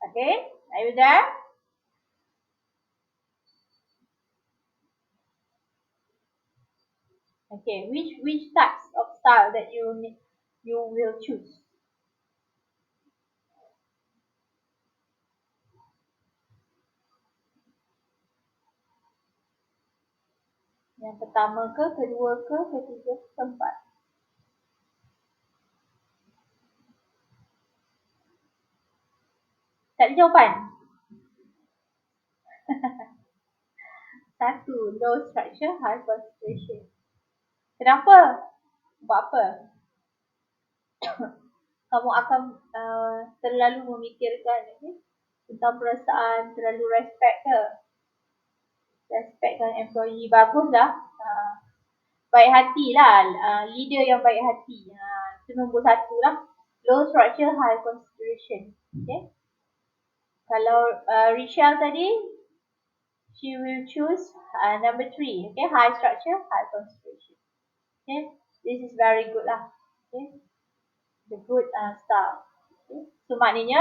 Okay. Are you there? Okay. Which types of style that you will choose? Yang pertama ke, kedua ke, ketiga ke, keempat? Tak ada jawapan? Satu, low structure, high concentration. Kenapa? Buat apa? Kamu akan terlalu memikirkan tentang perasaan, terlalu respect ke? Respectkan employee, baguslah. Baik hati lah, leader yang baik hati. Itu nombor 1 lah. Low structure, high consideration. Okay. Kalau Rachel tadi, she will choose number 3. Okay, high structure, high consideration. Okay, this is very good lah. Okay, the good style. Okay. So maknanya,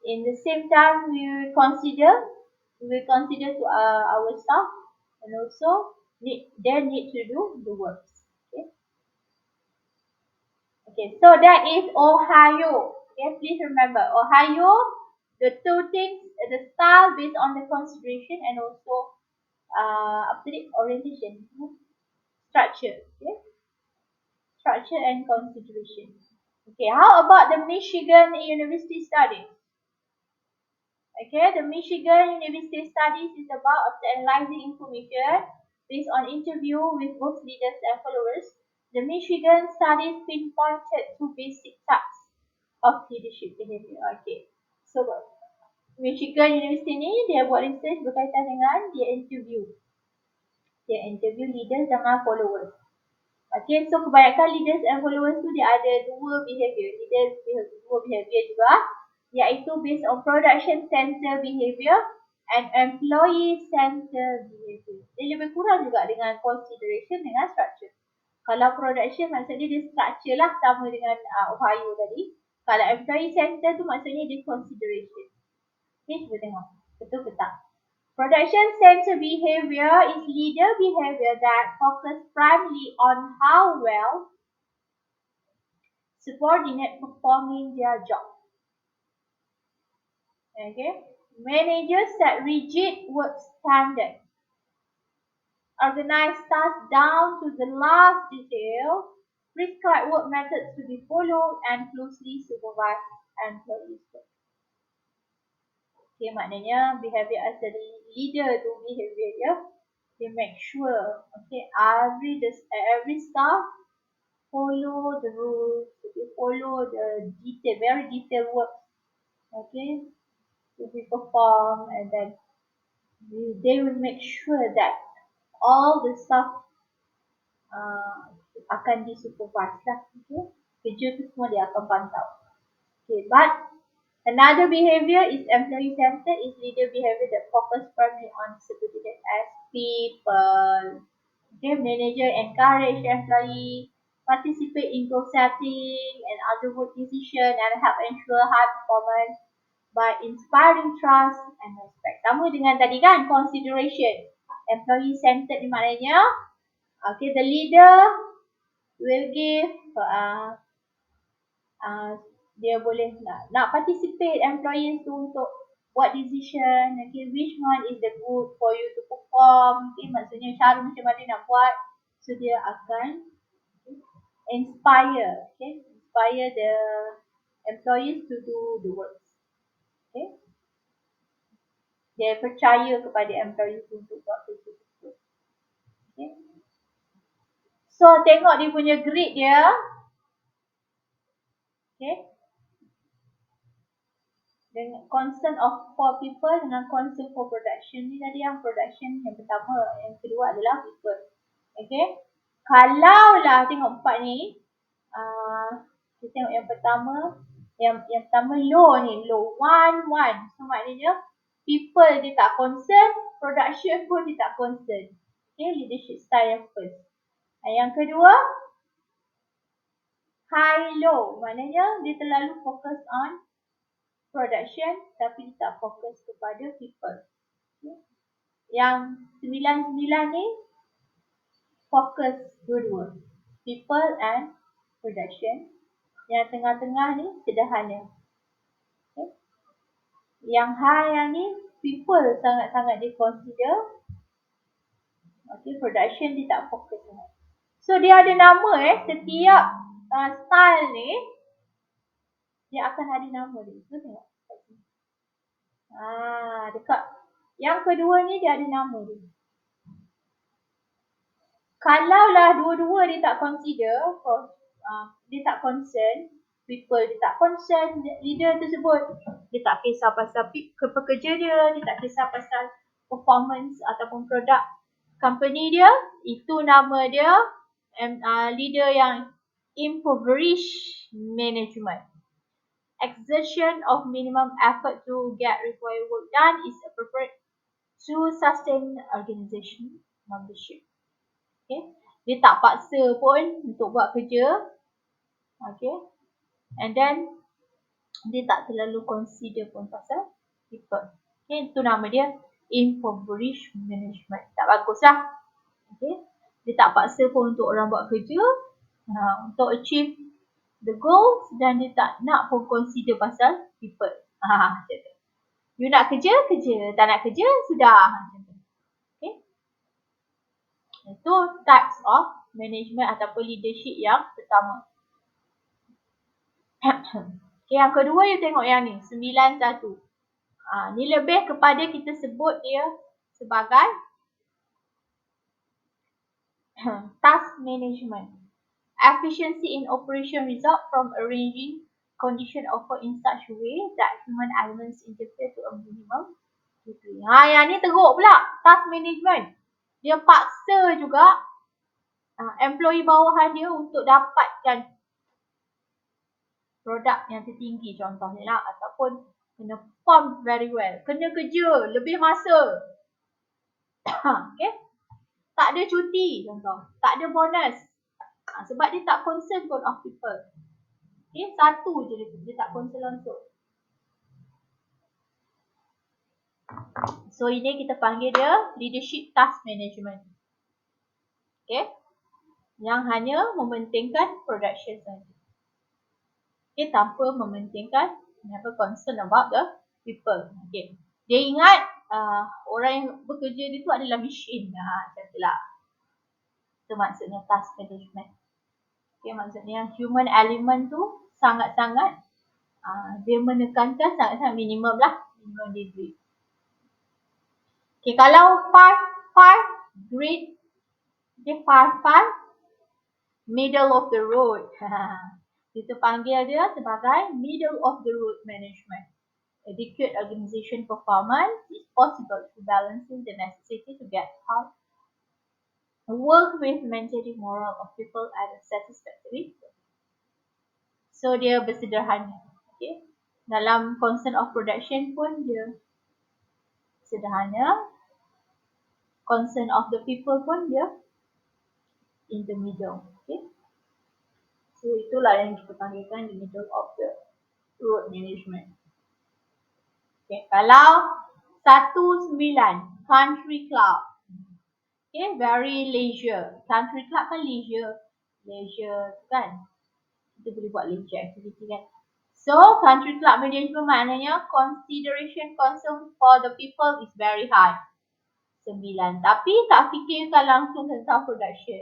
in the same time we will consider to our staff and also they need to do the works. Okay. Okay, so that is Ohio. Okay, please remember Ohio. The two things, the style based on the consideration and also orientation, structure. Okay, structure and consideration. Okay, how about the Michigan University Studies? Okay, the Michigan University Studies is about analyzing information based on interview with both leaders and followers. The Michigan Studies pinpointed 2 basic types of leadership behavior. Okay, so Michigan University ni dia buat research berkaitan dengan dia interview leaders dengan followers. Okay, so kebanyakan leaders and followers tu dia ada 2 behavior. Leaders 2 behavior juga, iaitu based on production center behavior and employee center behavior. Dia lebih kurang juga dengan consideration dengan structure. Kalau production maksudnya dia structure lah sama dengan Ohio tadi. Kalau employee center tu maksudnya dia consideration. Okay, cuba tengok. Betul ke tak? Production center behavior is leader behavior that focus primarily on how well subordinate performing their job. Okay. Managers set rigid work standards, organize tasks down to the last detail, prescribe work methods to be followed, and closely supervise employees. Okay, maknanya behavior as a leader tu behavior dia, they make sure, okay, every staff follow the rules, they follow the very detailed work, okay, to be performed, and then they will make sure that all the staff akan disupervise lah, okay. Kerja tu semua dia akan pantau. Okay, but another behavior is employee centered, is leader behavior that focus primarily on subordinate as people. Okay, manager encourage employee participate in goal setting and other work decision and help ensure high performance by inspiring trust and respect. Sama dengan tadi kan, consideration. Employee centered ni maknanya, okay, the leader will give dia boleh nak participate employees tu untuk buat decision, okay, which one is the good for you to perform, okay, maksudnya cara macam mana nak buat, so dia akan inspire the employees to do the work, okay. Dia percaya kepada employees untuk buat kerja tersebut, okay. So tengok dia punya grade dia, okay. Dengan concern for people dengan concern for production ni tadi, yang production yang pertama, yang kedua adalah people. Okay. Kalau lah tengok empat ni, kita tengok yang pertama, yang pertama low ni, low 1. So maknanya people dia tak concern, production pun dia tak concern. Okay, leadership style yang first. Yang kedua, high low, maknanya dia terlalu fokus on production tapi tak fokus kepada people. Yang 9 ni fokus dua-dua, people and production. Yang tengah-tengah ni sederhana. Okay. Yang high yang ni people sangat-sangat dia consider. Okay, production dia tak fokus sangat. So dia ada nama setiap style ni dia akan ada nama dia. So tengok. Dekat yang kedua ni dia ada nama dia. Kalau lah dua-dua dia tak consider, dia tak concern, people dia tak concern, leader tersebut dia tak kisah pasal pekerja dia tak kisah pasal performance ataupun produk company dia, itu nama dia leader yang impoverished management. Exertion of minimum effort to get required work done is appropriate to sustain organization membership. Okay. Dia tak paksa pun untuk buat kerja. Okay. And then dia tak terlalu consider pun pasal people. Okay. Itu nama dia impoverished management. Tak bagus lah. Okay. Dia tak paksa pun untuk orang buat kerja. Untuk achieve the goals, dan dia tak nak pun consider pasal people. You nak kerja, tak nak kerja, sudah. Okay. Itu types of management ataupun leadership yang pertama. Okay, yang kedua you tengok yang ni, 9.1. Ni lebih kepada kita sebut dia sebagai task management. Efficiency in operation result from arranging condition offer in such a way that human elements interfere to a minimum degree. Yang ni teruk pula, task management. Dia paksa juga employee bawahan dia untuk dapatkan produk yang tertinggi contohnya lah, ataupun kena perform very well, kena kerja lebih masa. Okay? Tak ada cuti contoh, tak ada bonus. Sebab dia tak concern pun of people. Okay, satu je dia tak concern langsung. So ini kita panggil dia leadership task management. Okay. Yang hanya mementingkan production saja. Okay, tanpa mementingkan never concern about the people. Okay. Dia ingat orang yang bekerja dia tu adalah mesin. Macam itulah. Itu maksudnya task management. Okay, maksudnya human element tu sangat-sangat dia menekankan sangat-sangat minimum lah. Minimum degree. Okay, kalau 5 grade, okay, 5 middle of the road. Kita panggil dia sebagai middle of the road management. Adequate organization performance is possible to balancing the necessity to get help, work with maintaining moral of people at a satisfactory. So dia bersederhana. Okay. Dalam concern of production pun dia sederhana. Concern of the people pun dia in the middle. Okay. So itulah yang kita panggilkan the middle of the road management. Okay. Kalau 19 country club. Okay, very leisure. Country club kan leisure. Leisure kan. Kita boleh buat leisure activity kan. So, country club management maknanya consideration concern for the people is very high. 9. Tapi tak fikirkan langsung tentang production.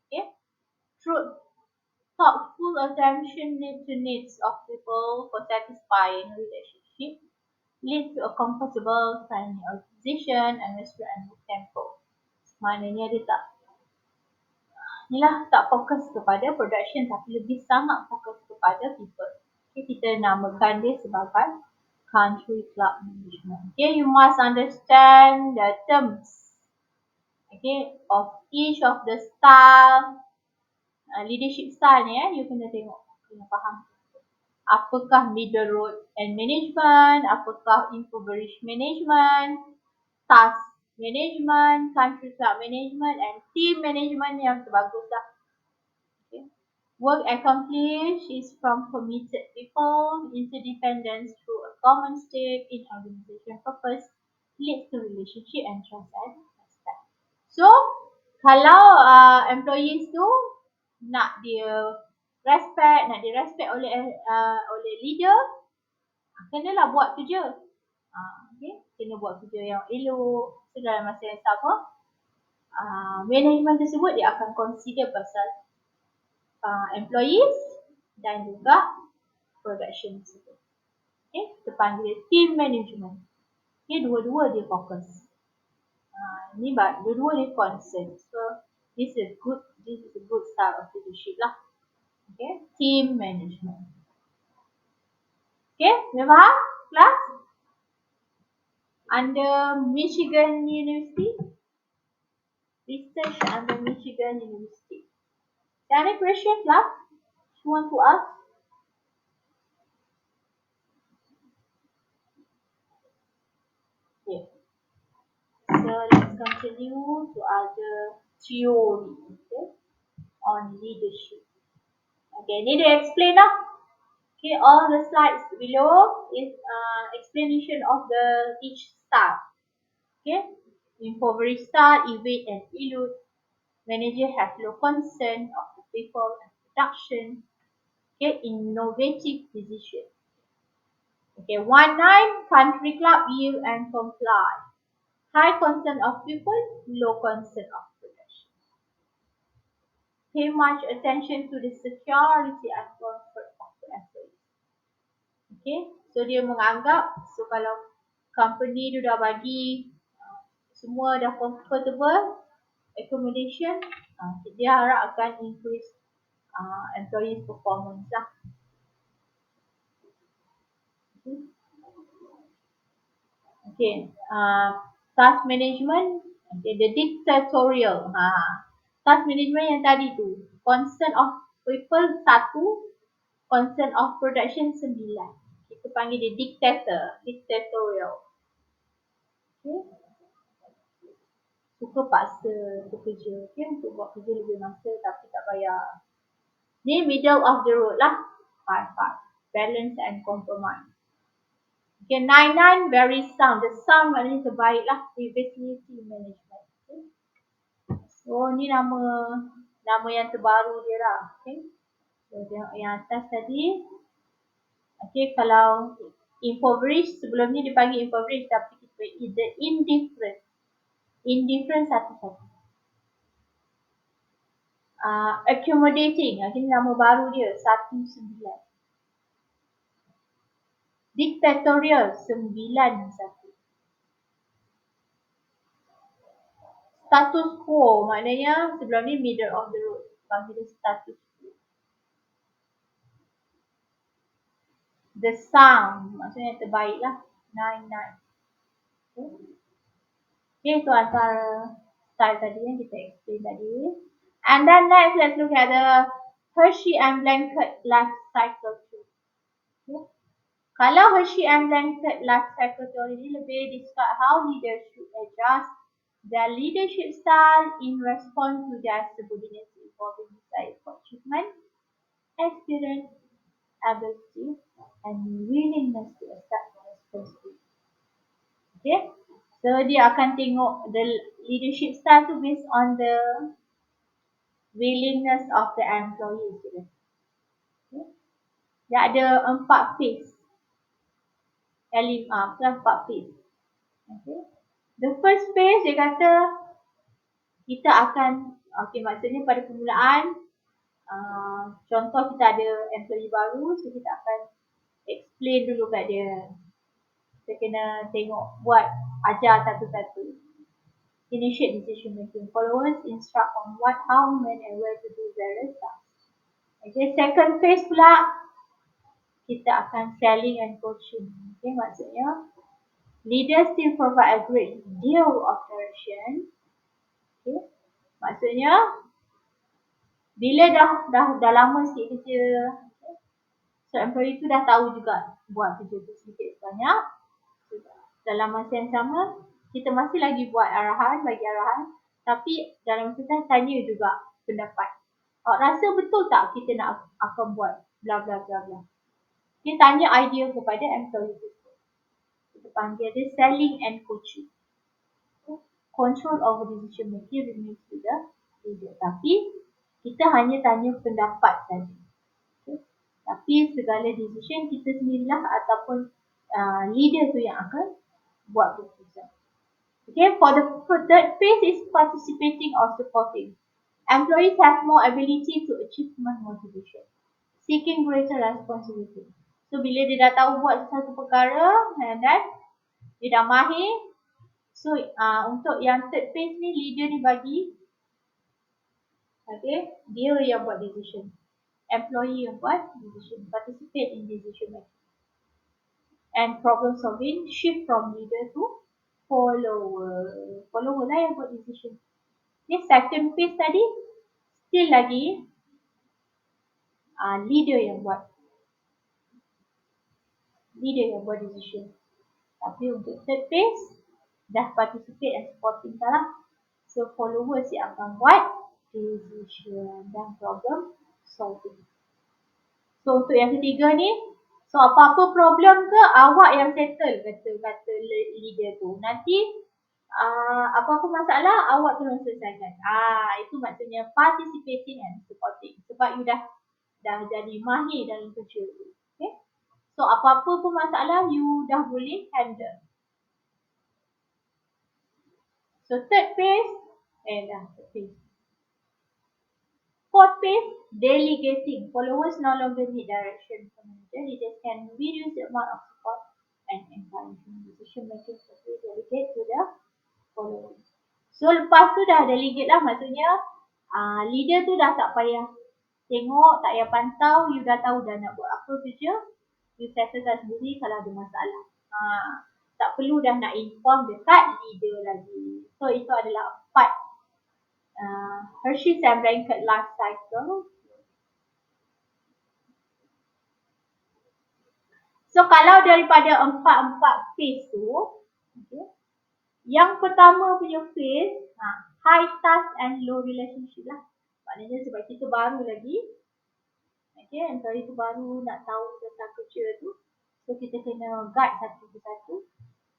Okay. Thoughtful attention to needs of people for satisfying relationship leads to a comfortable, friendly organization and restaurant tempo. Maknanya dia tak fokus kepada production tapi lebih sangat fokus kepada people. Okay, kita namakan dia sebagai country club management. Okay, you must understand the terms, okay, of each of the style, leadership style ni you kena tengok, kena faham. Apakah middle road and management, apakah impoverished management, task management, country club management and team management yang terbagus lah. Okay. Work accomplished is from committed people, interdependence through a common stake in organization purpose leads to relationship and trust and respect. So, kalau employees tu nak dia respect oleh leader, kenalah buat kerja. Okay. Kena buat kerja yang elok. So, dalam masa yang sama, management tersebut dia akan consider pasal employees dan juga production tersebut. Okay. Kita panggil team management. Okay. Dua-dua dia fokus. Ni dua-dua dia concern. So, this is a good style of leadership lah. Okay. Team management. Okay. Dah faham? Kelas? Under Michigan University. Research under Michigan University. Any questions lah? You want to ask? Okay. So let's continue to other theory, okay, on leadership. Okay, ni dia explain lah. Okay, all the slides below is explanation of the each style. Okay, impoverished style, evade and elude. Manager have low concern of the people and production. Okay, innovative decision. Okay, 19 country club yield and comply. High concern of people, low concern of production. Pay much attention to the security and comfort of the employees. Okay, so dia menganggap, so kalau company dia dah bagi semua dah comfortable accommodation, dia harap akan increase employees performance lah. Okay, task management, okay, the dictatorial. Task management yang tadi tu, concern of people 1, concern of production 9. Kita panggil dia dictatorial. Okay. Suka paksa pekerja, okay, untuk buat kerja lebih masa tapi tak bayar. Ni middle of the road lah. 5. Balance and compromise. Okay, 99 very sound. The sound maknanya terbaik lah. Privacy management. Okay. So ni nama yang terbaru dia lah. Okay. So tengok yang atas tadi. Okay, kalau impoverished, sebelum ni dipanggil impoverished tapi kita the indifferent. Indifferent satu-satu. Accommodating, ini nama baru dia, 19. Dictatorial, 91. Status quo, maknanya sebelum ni middle of the road. Panggil status quo. The sound, maksudnya terbaik lah. 99. Okay, itu antara style tadi yang kita explain tadi. And then next, let's look at the Hershey and blanket life cycle theory. Okay. Kalau Hershey and blanket life cycle theory ni lebih describe how leaders should adjust their leadership style in response to their subordinates involving desire for achievement, experience, ability, and willingness to accept responsibility. Okay, so dia akan tengok the leadership style tu based on the willingness of the employees. Okay. Dia ada 4 phase. 4 phase. Okay. The first phase dia kata kita akan, okay, maksudnya pada permulaan, contoh kita ada employee baru, so kita akan explain dulu kat dia. Kita kena tengok, buat, ajar satu-satu. Initiate decision making. Followers instruct on what, how, when and where to do various tasks. Okay, second phase pula, kita akan selling and coaching. Okay, maksudnya leaders still provide a great deal of direction. Okay, maksudnya bila dah lama sikit kerja, okay, so employee tu dah tahu juga buat kerja tu sedikit sebanyak. Dalam masa yang sama, kita masih lagi buat bagi arahan, tapi dalam masa yang tanya juga pendapat. Rasa betul tak kita akan buat bla bla bla bla. Kita tanya idea kepada employee tu. Kita panggil dia selling and coaching. Control over decision making remains to the leader. Tapi kita hanya tanya pendapat saja. Okay. Tapi segala decision kita sendirilah ataupun leader tu yang akan buat keputusan. Okay, for the third phase is participating or supporting. Employees have more ability to achievement motivation, seeking greater responsibility. So bila dia dah tahu buat satu perkara, and then dia dah mahir, so untuk yang third phase ni leader ni bagi, okay, dia yang buat decision, employee yang buat decision, participate in decision making. And problem solving, shift from leader to follower. Follower lah yang buat decision. Okay, second phase tadi still lagi leader yang buat decision. Tapi untuk third phase dah participate and supporting lah. So followers yang akan buat decision dan problem solving. So untuk yang ketiga ni, so apa-apa problem ke awak yang settle, kata leader tu. Nanti apa-apa masalah awak tolong selesaikan. Itu maksudnya participating and supporting. Sebab you dah jadi mahir dalam kerja tu. Okay? So apa-apa pun masalah you dah boleh handle. So third phase, third phase. Fourth phase, delegating. Followers no longer need direction from manager. Leaders can reduce the amount of support and encouragement. Decision making to delegate to the followers. So lepas tu dah delegate lah, maksudnya leader tu dah tak payah tengok, tak payah pantau, you dah tahu dah nak buat apa kerja, you settlekan sendiri kalau ada masalah. Tak perlu dah nak inform dekat leader lagi. So itu adalah 4 Hershey and blanket life cycle. So kalau daripada 4 phase tu, okay, yang pertama punya phase, high trust and low relationship lah. Maknanya sebab kita baru lagi, okay, employee tu baru nak tahu tentang kerja tu. So kita kena guide satu persatu.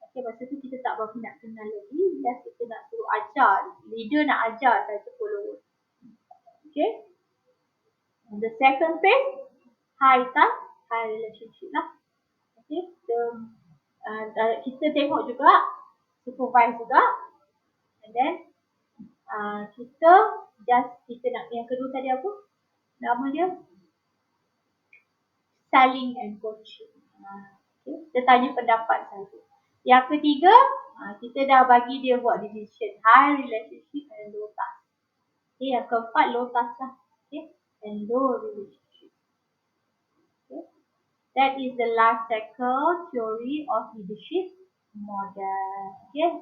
Okay, masa tu kita tak berapa nak kenal lagi. Just kita nak suruh ajar. Leader nak ajar saja follower. Okay. And the second phase, high task, high relationship lah. Okay. So, kita tengok juga, supervise juga. And then, kita nak yang kedua tadi apa? Nama dia selling and coaching. Okay. Kita tanya pendapat saja. Yang ketiga, kita dah bagi dia buat decision. High relationship and low task. Okay. Yang keempat, low task lah. Okay. And low relationship. Okay. That is the life cycle theory of leadership model. Okay.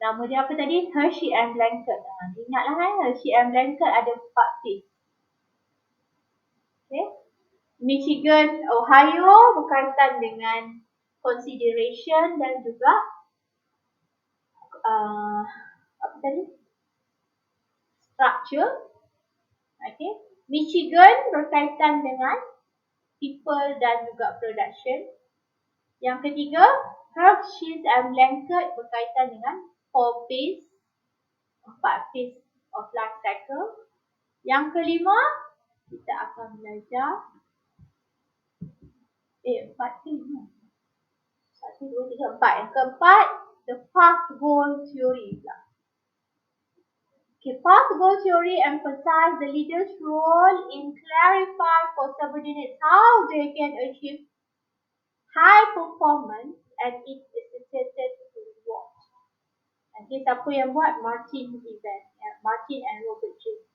Nama dia apa tadi? Hershey and Blanket. Ingatlah Hershey and Blanket ada 4 phase. Okay. Michigan, Ohio berkaitan dengan consideration dan juga apa tadi? Structure. Okay. Michigan berkaitan dengan people dan juga production. Yang ketiga, Hershey and Blanket berkaitan dengan 4 phase of life cycle. Yang kelima, kita akan belajar 4 ke 5? 1, 2, 3, 4. Yang keempat, the path goal theory pula. Okay, path goal theory emphasize the leader's role in clarify for subordinates how they can achieve high performance and its associated reward. Okay, siapa yang buat? Martin and Robert James.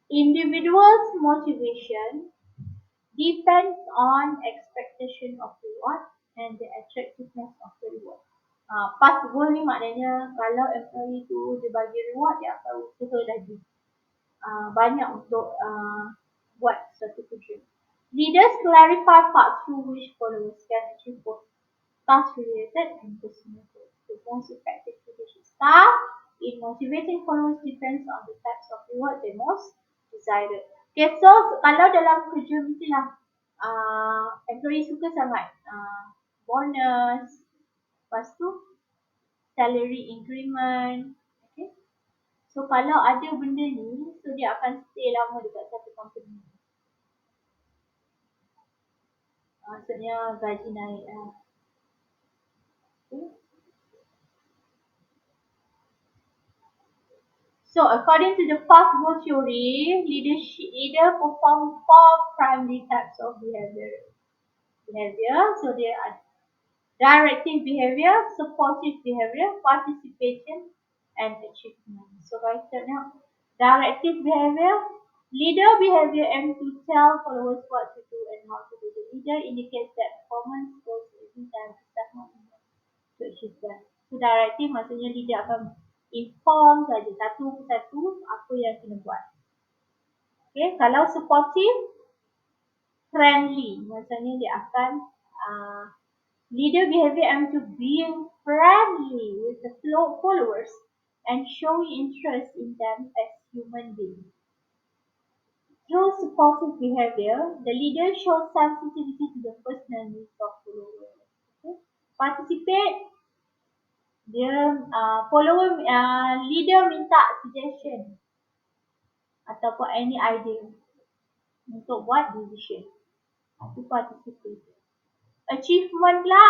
Individual's motivation depends on expectation of reward and the attractiveness of the reward. Path goal ni maknanya kalau employee tu dia bagi reward, dia akan usaha lagi banyak untuk buat suatu tujuan. Leaders clarify paths through which followers can achieve both task related and personal goals. The most effective leadership style in motivating followers depends on the types of reward they most desired. Okay, so kalau dalam kerja mestilah employee suka sangat bonus, lepas tu salary increment. Okay. So kalau ada benda ni, so dia akan stay lama dekat satu company. Maksudnya gaji naik lah. Okay. So according to the path goal theory, leader perform 4 primary types of behavior. So there are directive behavior, supportive behavior, participation, and achievement. So guys, now directive behavior, leader behavior aims to tell followers what to do and how to do. The leader indicates that performance goals every time does not to achieve that. So directive maksudnya leader akan inform saja satu persatu apa yang kena buat. Okay, kalau supportive, friendly maksudnya dia akan leader behavior aims to being friendly with the followers and showing interest in them as human beings. Through supportive behavior, the leader shows sensitivity to the personal needs of followers. Okay. Participate, dia leader minta suggestion ataupun any idea untuk buat decision. Itu participate. Achievement pula,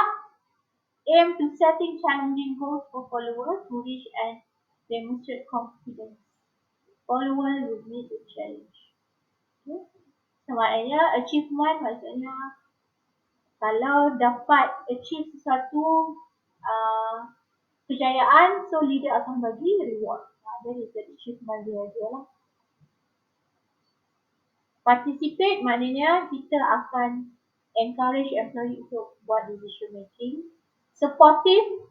aim to setting challenging goals for followers to reach and demonstrate confidence. Followers will meet the challenge. Okay. So maknanya achievement maksudnya kalau dapat achieve sesuatu kejayaan, so leader akan bagi reward. That is the achievement behavior lah. Participate maknanya kita akan encourage employee untuk buat decision making. Supportive,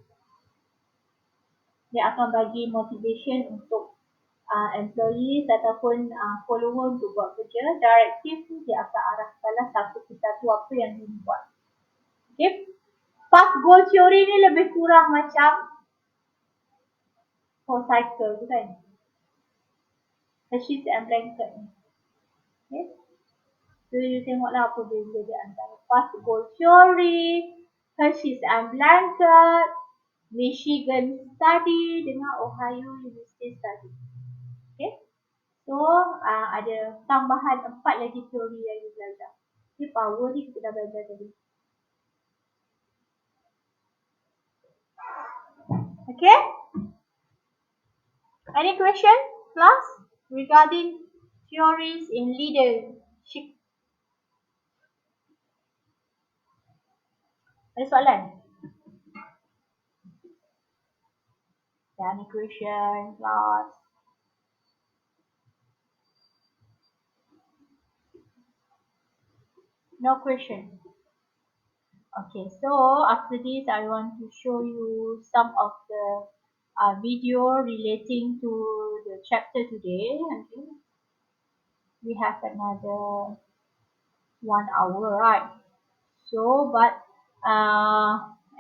dia akan bagi motivation untuk employees ataupun follower untuk buat kerja. Directive, dia akan arahkanlah satu persatu apa yang dia buat. Okay. Path goal theory ni lebih kurang macam whole cycle tu kan. Hershey and Blanket ni. Okay. So, you tengoklah apa beza dia antara particle theory, Hershey's and Blanket, Michigan study dengan Ohio University study. Okay. So, ada tambahan 4 lagi teori yang kita belajar. Okay, power ni kita dah belajar tadi. Okay. Any question, class, regarding theories in leadership? Ada soalan? Any question, class? No question. Okay, so after this, I want to show you some of the video relating to the chapter today. Okay. We have another 1 hour, right? So, but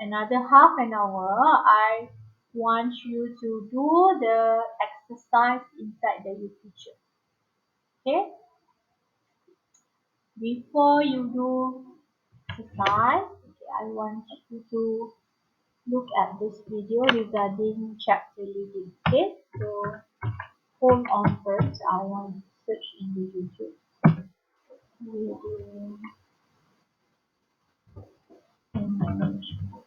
another half an hour, I want you to do the exercise inside the literature. Okay? Before you do exercise, okay, I want you to look at this video regarding chapter leading. Okay? So, hold on first. I want to search in the YouTube. Leading in management.